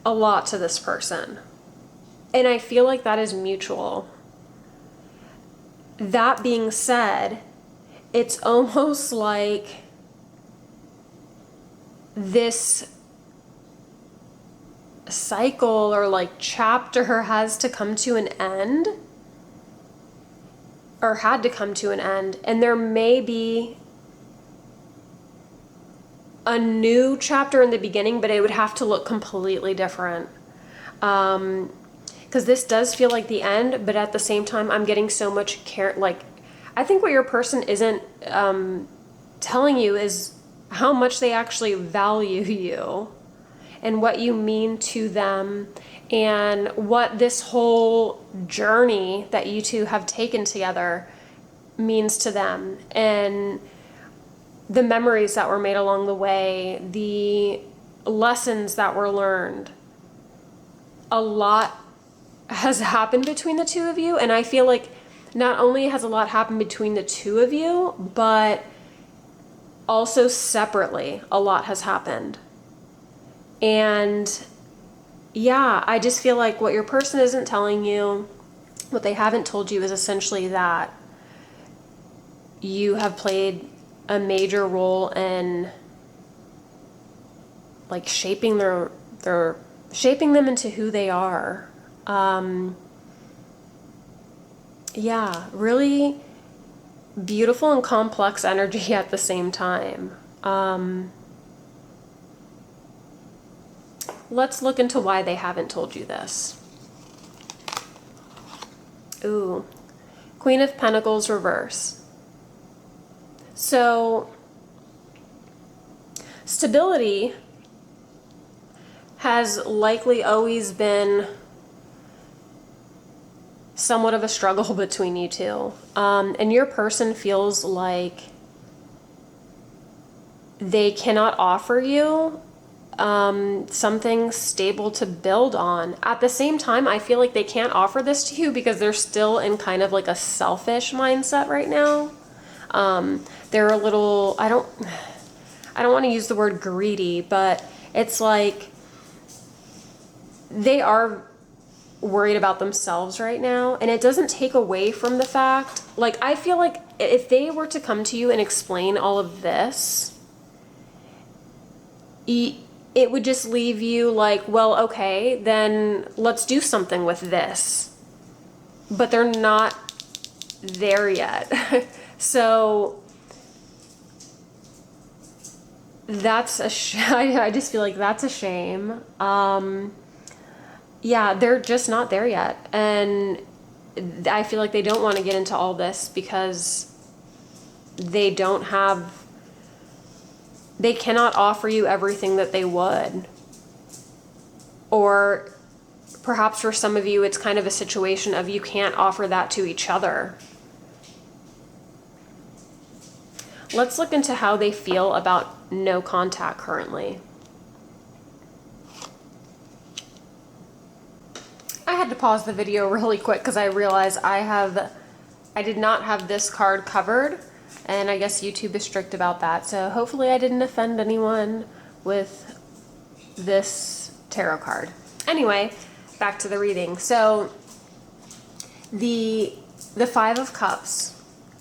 a lot to this person. And I feel like that is mutual. That being said, it's almost like this cycle or like chapter has to come to an end, or had to come to an end, and there may be a new chapter in the beginning, but it would have to look completely different. Because this does feel like the end, but at the same time, I'm getting so much care. Like, I think what your person isn't telling you is how much they actually value you and what you mean to them, and what this whole journey that you two have taken together means to them, and the memories that were made along the way, the lessons that were learned. A lot has happened between the two of you, and I feel like not only has a lot happened between the two of you, but also separately a lot has happened. And yeah, I just feel like what your person isn't telling you, what they haven't told you, is essentially that you have played a major role in like shaping shaping them into who they are. Yeah, really beautiful and complex energy at the same time. Let's look into why they haven't told you this. Ooh, Queen of Pentacles reverse. So, stability has likely always been somewhat of a struggle between you two. And your person feels like they cannot offer you something stable to build on. At the same time, I feel like they can't offer this to you because they're still in kind of like a selfish mindset right now. They're a little, I don't want to use the word greedy, but it's like they are worried about themselves right now, and it doesn't take away from the fact, like, I feel like if they were to come to you and explain all of this, it would just leave you like, well, okay, then let's do something with this. But they're not there yet. So that's I just feel like that's a shame. Yeah, they're just not there yet. And I feel like they don't want to get into all this because they cannot offer you everything that they would. Or perhaps for some of you, it's kind of a situation of you can't offer that to each other. Let's look into how they feel about no contact currently. I had to pause the video really quick because I realized I did not have this card covered, and I guess YouTube is strict about that. So hopefully I didn't offend anyone with this tarot card. Anyway, back to the reading. So the Five of Cups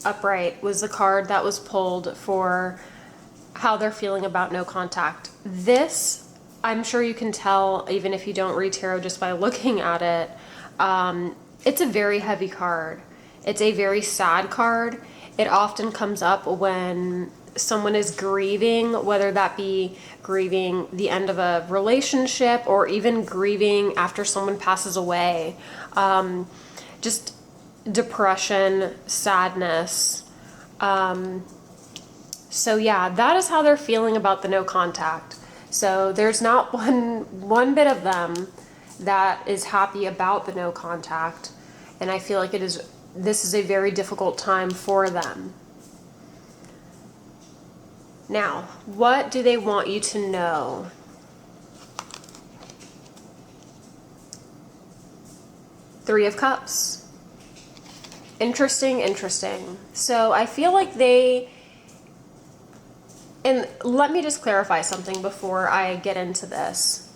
upright was the card that was pulled for how they're feeling about no contact. This, I'm sure you can tell even if you don't read tarot just by looking at it. It's a very heavy card. It's a very sad card. It often comes up when someone is grieving, whether that be grieving the end of a relationship or even grieving after someone passes away. Just depression, sadness. So yeah, that is how they're feeling about the no contact. So there's not one bit of them that is happy about the no contact, and I feel like this is a very difficult time for them. Now, what do they want you to know? Three of Cups. Interesting. So I feel like and let me just clarify something before I get into this.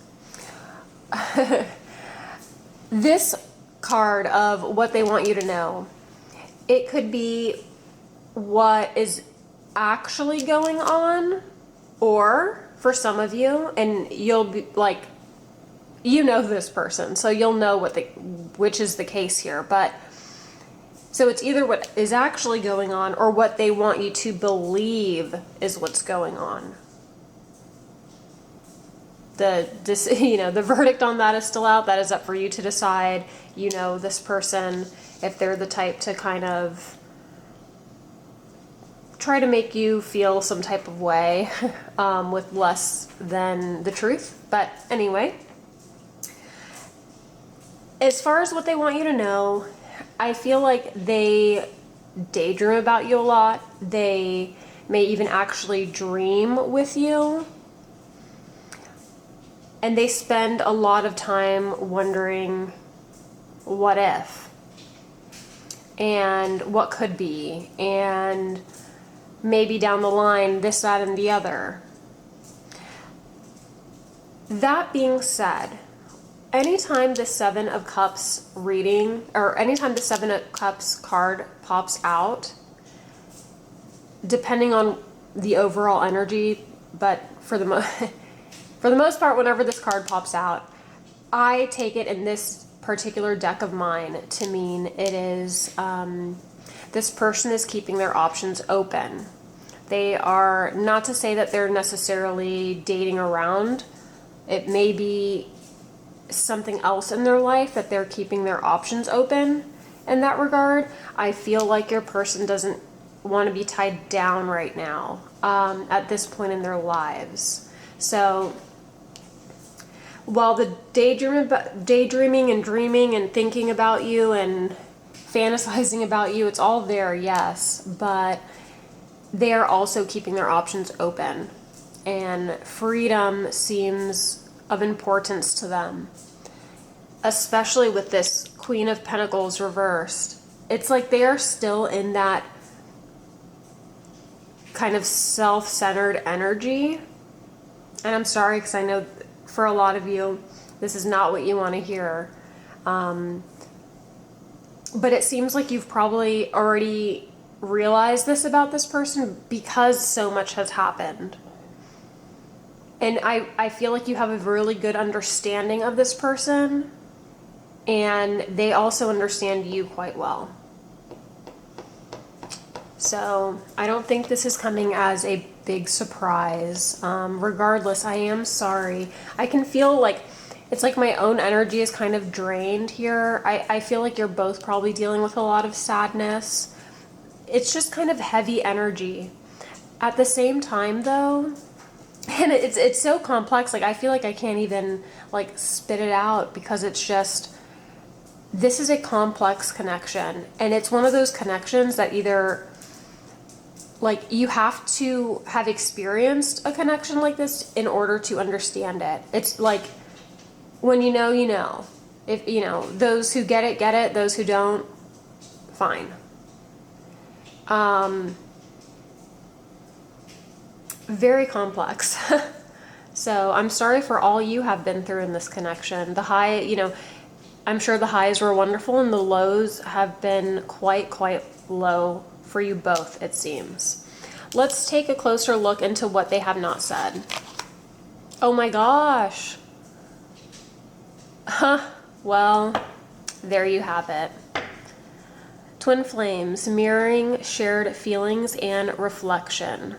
This card of what they want you to know, it could be what is actually going on, or for some of you, and you'll be like, you know this person, so you'll know which is the case here, but so it's either what is actually going on or what they want you to believe is what's going on. The verdict on that is still out. That is up for you to decide. You know this person, if they're the type to kind of try to make you feel some type of way with less than the truth. But anyway, as far as what they want you to know, I feel like they daydream about you a lot. They may even actually dream with you. And they spend a lot of time wondering what if and what could be, and maybe down the line this, that, and the other. That being said, anytime the Seven of Cups reading, or anytime the Seven of Cups card pops out, depending on the overall energy, but for the most part, whenever this card pops out, I take it in this particular deck of mine to mean it is this person is keeping their options open. They are, not to say that they're necessarily dating around. It may be something else in their life that they're keeping their options open in that regard. I feel like your person doesn't want to be tied down right now at this point in their lives. So while the daydreaming and dreaming and thinking about you and fantasizing about you, it's all there, yes, but they are also keeping their options open, and freedom seems of importance to them, especially with this Queen of Pentacles reversed. It's like they are still in that kind of self-centered energy. And I'm sorry, because I know for a lot of you, this is not what you want to hear. But it seems like you've probably already realized this about this person because so much has happened. And I feel like you have a really good understanding of this person, and they also understand you quite well. So I don't think this is coming as a big surprise. Regardless, I am sorry. I can feel like it's like my own energy is kind of drained here. I feel like you're both probably dealing with a lot of sadness. It's just kind of heavy energy. At the same time, though, and it's so complex, like I feel like I can't even like spit it out, because it's just, this is a complex connection, and it's one of those connections that either like you have to have experienced a connection like this in order to understand it. It's like when you know, you know. If you know, those who get it, those who don't, fine. Very complex. So I'm sorry for all you have been through in this connection. The high, you know, I'm sure the highs were wonderful, and the lows have been quite low for you both, it seems. Let's take a closer look into what they have not said. Oh my gosh. Well, there you have it. Twin flames, mirroring shared feelings and reflection.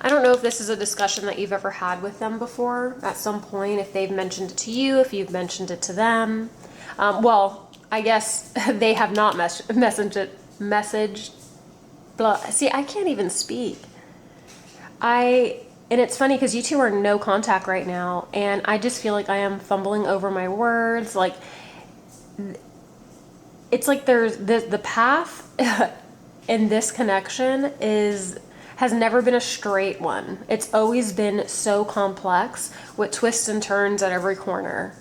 I don't know if this is a discussion that you've ever had with them before at some point, if they've mentioned it to you, if you've mentioned it to them. Well, I guess they have not messaged. Blah. See, I can't even speak. And it's funny because you two are no contact right now, and I just feel like I am fumbling over my words. Like, it's like there's the path in this connection has never been a straight one. It's always been so complex with twists and turns at every corner.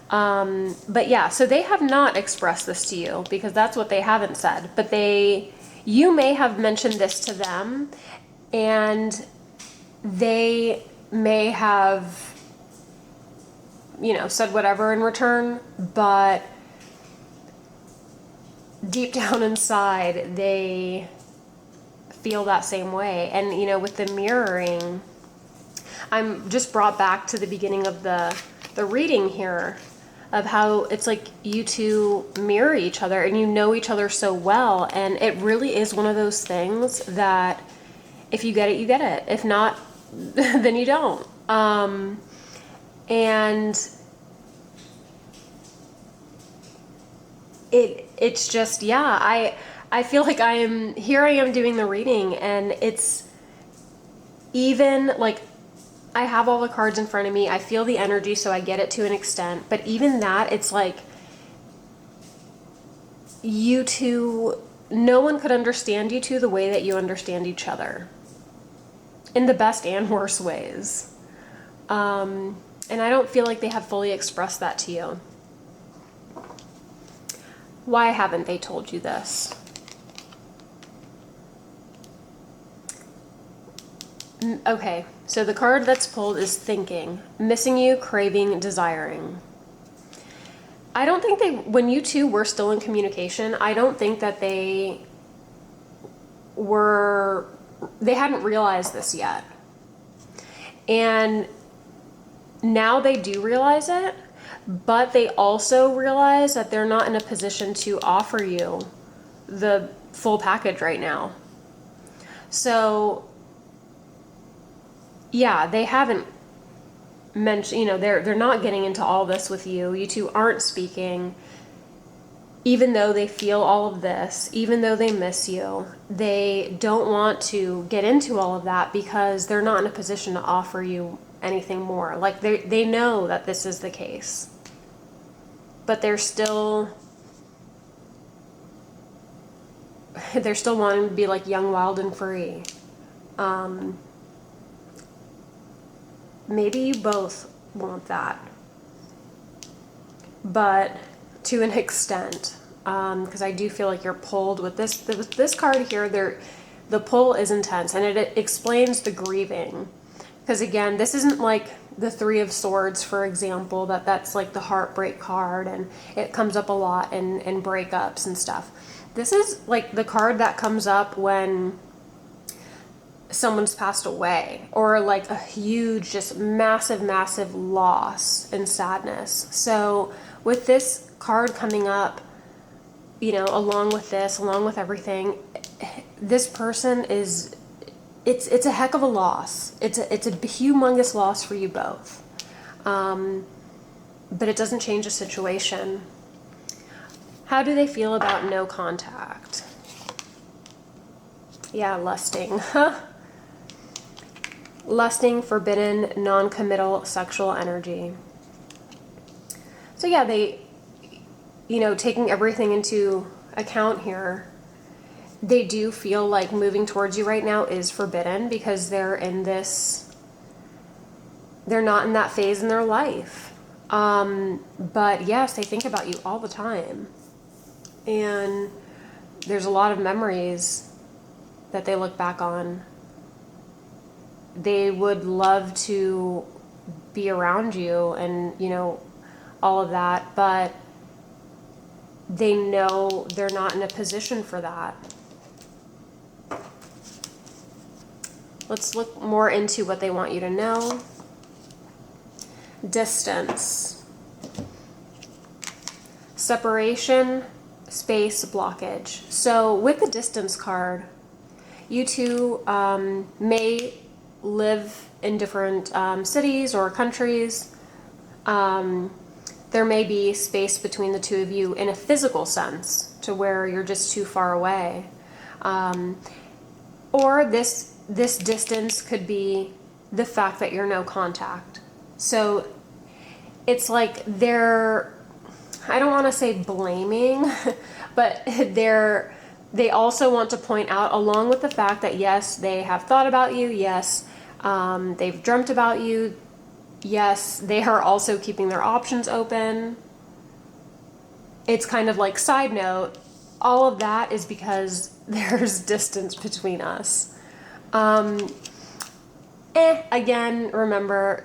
But yeah, so they have not expressed this to you because that's what they haven't said. But you may have mentioned this to them, and they may have, you know, said whatever in return, but deep down inside, they feel that same way. And, you know, with the mirroring, I'm just brought back to the beginning of the reading here, of how it's like you two mirror each other and you know each other so well. And it really is one of those things that if you get it, you get it. If not, then you don't. And it's just, yeah, I feel like I am doing the reading, and it's even like I have all the cards in front of me. I feel the energy, so I get it to an extent. But even that, it's like you two, no one could understand you two the way that you understand each other, in the best and worst ways. And I don't feel like they have fully expressed that to you. Why haven't they told you this? Okay, so the card that's pulled is thinking, missing you, craving, desiring. I don't think when you two were still in communication, I don't think that they hadn't realized this yet. And now they do realize it, but they also realize that they're not in a position to offer you the full package right now. So yeah, they haven't mentioned, you know, they're not getting into all this with you. You two aren't speaking, even though they feel all of this, even though they miss you. They don't want to get into all of that because they're not in a position to offer you anything more. Like they know that this is the case, but they're still wanting to be like young, wild, and free. Maybe you both want that, but to an extent, because I do feel like you're pulled with this card here. The pull is intense, and it explains the grieving. Because again, this isn't like the Three of Swords, for example, that's like the heartbreak card, and it comes up a lot in breakups and stuff. This is like the card that comes up when someone's passed away, or like a huge, just massive loss and sadness. So with this card coming up, you know, along with everything, this person is, it's a heck of a loss. It's a humongous loss for you both. But it doesn't change the situation. How do they feel about no contact? Yeah, lusting. Lusting, forbidden, non-committal sexual energy. So yeah, they, you know, taking everything into account here, they do feel like moving towards you right now is forbidden because they're not in that phase in their life. But yes, they think about you all the time. And there's a lot of memories that they look back on. They would love to be around you and, you know, all of that, but they know they're not in a position for that. Let's look more into what they want you to know. Distance. Separation, space, blockage. So with the distance card, you two may live in different cities or countries. There may be space between the two of you in a physical sense to where you're just too far away. Or this distance could be the fact that you're no contact. So it's like they're, I don't want to say blaming, but they also want to point out, along with the fact that yes, they have thought about you, yes, they've dreamt about you, yes, they are also keeping their options open. It's kind of like, side note, all of that is because there's distance between us. Again, remember,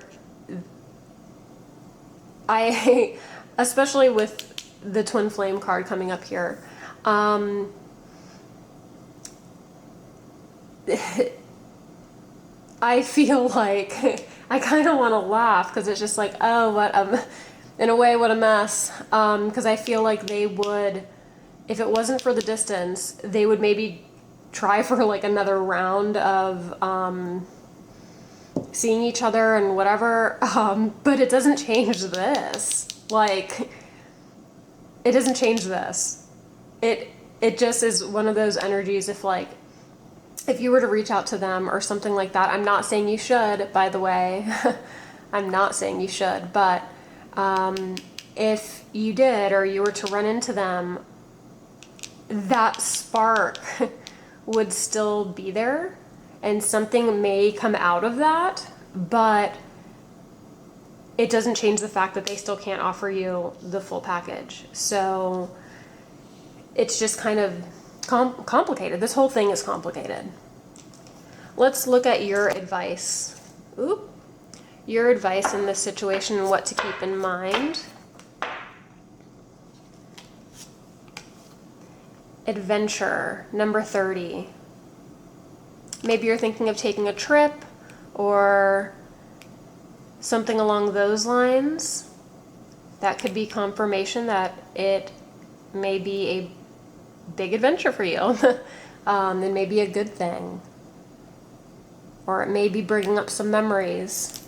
especially with the twin flame card coming up here, I feel like I kind of want to laugh because it's just like, oh, in a way, what a mess. Because I feel like they would, if it wasn't for the distance, they would maybe try for like another round of seeing each other and whatever. But it doesn't change this. Like, it doesn't change this. It just is one of those energies. If you were to reach out to them or something like that, I'm not saying you should, by the way. I'm not saying you should, but if you did, or you were to run into them, that spark would still be there, and something may come out of that, but it doesn't change the fact that they still can't offer you the full package. So it's just kind of complicated. This whole thing is complicated. Let's look at your advice. Your advice in this situation and what to keep in mind. Adventure, number 30. Maybe you're thinking of taking a trip or something along those lines. That could be confirmation that it may be a big adventure for you. And maybe a good thing. Or it may be bringing up some memories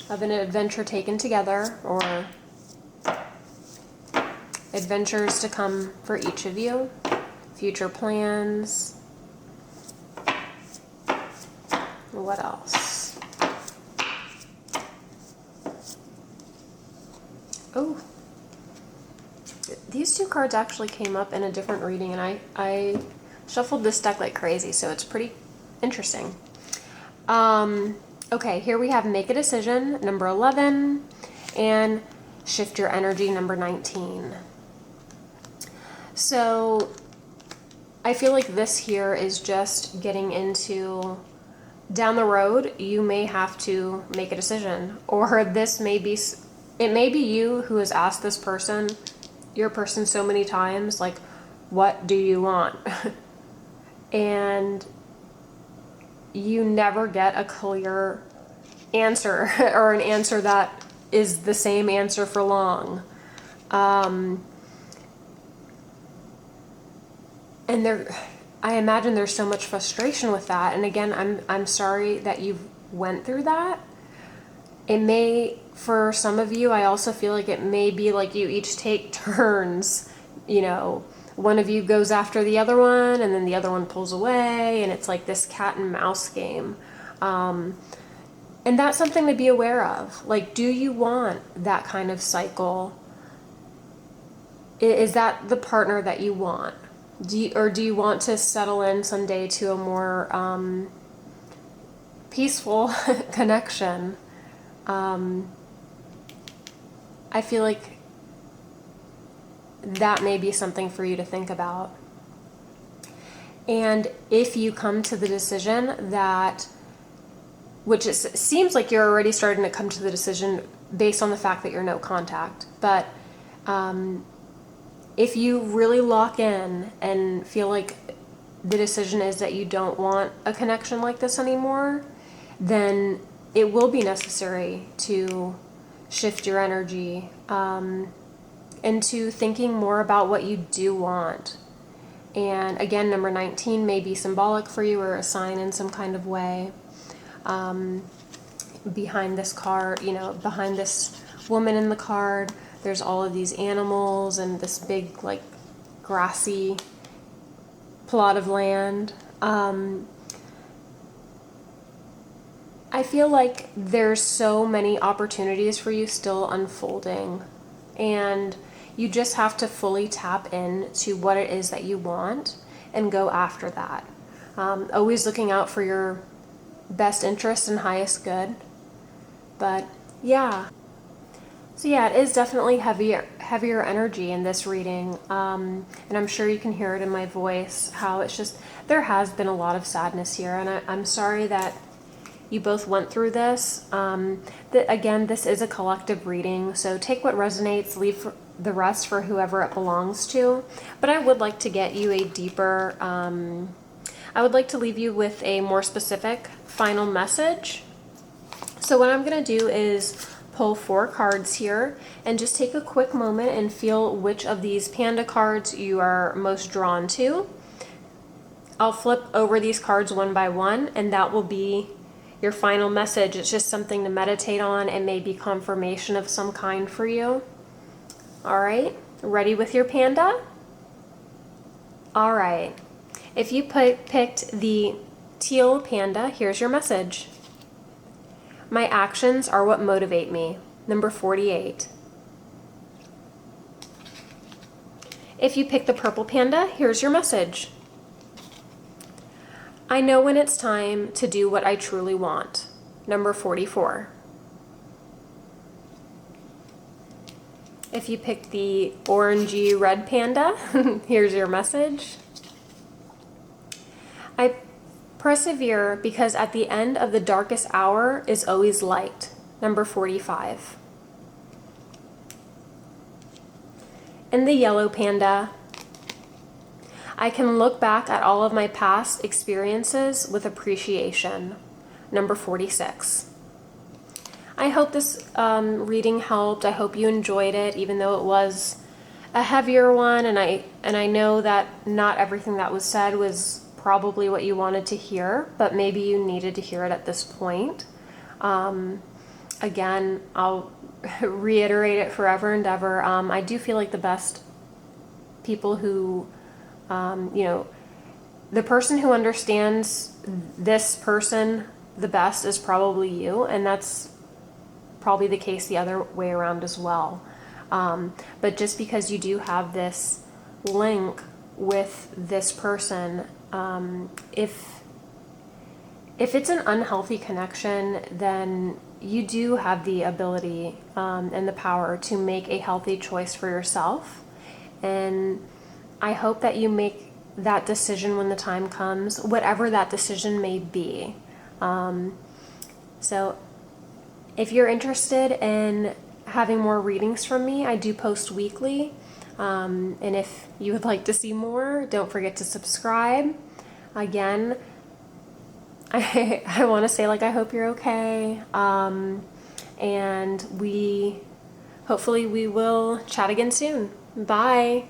of an adventure taken together, or adventures to come for each of you, future plans. What else? Oh, these two cards actually came up in a different reading, and I shuffled this deck like crazy, so it's pretty interesting. Okay, here we have make a decision, number 11, and shift your energy, number 19. So I feel like this here is just getting into, down the road, you may have to make a decision, or this may be, it may be you who has asked this person, your person, so many times, like, what do you want? And you never get a clear answer or an answer that is the same answer for long. And I imagine there's so much frustration with that. And again, I'm sorry that you went through that. It may, for some of you, I also feel like it may be like you each take turns, you know, one of you goes after the other one and then the other one pulls away, and it's like this cat and mouse game. And that's something to be aware of. Like, do you want that kind of cycle? Is that the partner that you want? Do you want to settle in someday to a more peaceful connection? I feel like that may be something for you to think about. And if you come to the decision that, which seems like you're already starting to come to the decision based on the fact that you're no contact, but if you really lock in and feel like the decision is that you don't want a connection like this anymore, then it will be necessary to shift your energy into thinking more about what you do want. And again, number 19 may be symbolic for you or a sign in some kind of way. Behind this card, you know, behind this woman in the card, there's all of these animals and this big, like, grassy plot of land. I feel like there's so many opportunities for you still unfolding, and you just have to fully tap into what it is that you want and go after that. Always looking out for your best interest and highest good. But yeah. So yeah, it is definitely heavier energy in this reading. And I'm sure you can hear it in my voice, how it's just, there has been a lot of sadness here. And I'm sorry that you both went through this. Again, this is a collective reading, so take what resonates, leave the rest for whoever it belongs to. But I would like to get you a deeper, I would like to leave you with a more specific final message. So what I'm going to do is pull 4 cards here and just take a quick moment and feel which of these panda cards you are most drawn to. I'll flip over these cards one by one, and that will be your final message. It's just something to meditate on and maybe confirmation of some kind for you. All right, ready with your panda? All right, if you picked the teal panda, here's your message. My actions are what motivate me. Number 48. If you pick the purple panda, here's your message. I know when it's time to do what I truly want. Number 44. If you pick the orangey red panda, here's your message. I persevere because at the end of the darkest hour is always light. Number 45. In the yellow panda, I can look back at all of my past experiences with appreciation. Number 46. I hope this reading helped. I hope you enjoyed it, even though it was a heavier one, and I know that not everything that was said was probably what you wanted to hear, but maybe you needed to hear it at this point. Again, I'll reiterate it forever and ever. I do feel like the best people who the person who understands this person the best is probably you, and that's probably the case the other way around as well. But just because you do have this link with this person, if it's an unhealthy connection, then you do have the ability and the power to make a healthy choice for yourself. And I hope that you make that decision when the time comes, whatever that decision may be. So if you're interested in having more readings from me, I do post weekly. And if you would like to see more, don't forget to subscribe. Again, I want to say, like, I hope you're okay. And hopefully we will chat again soon. Bye.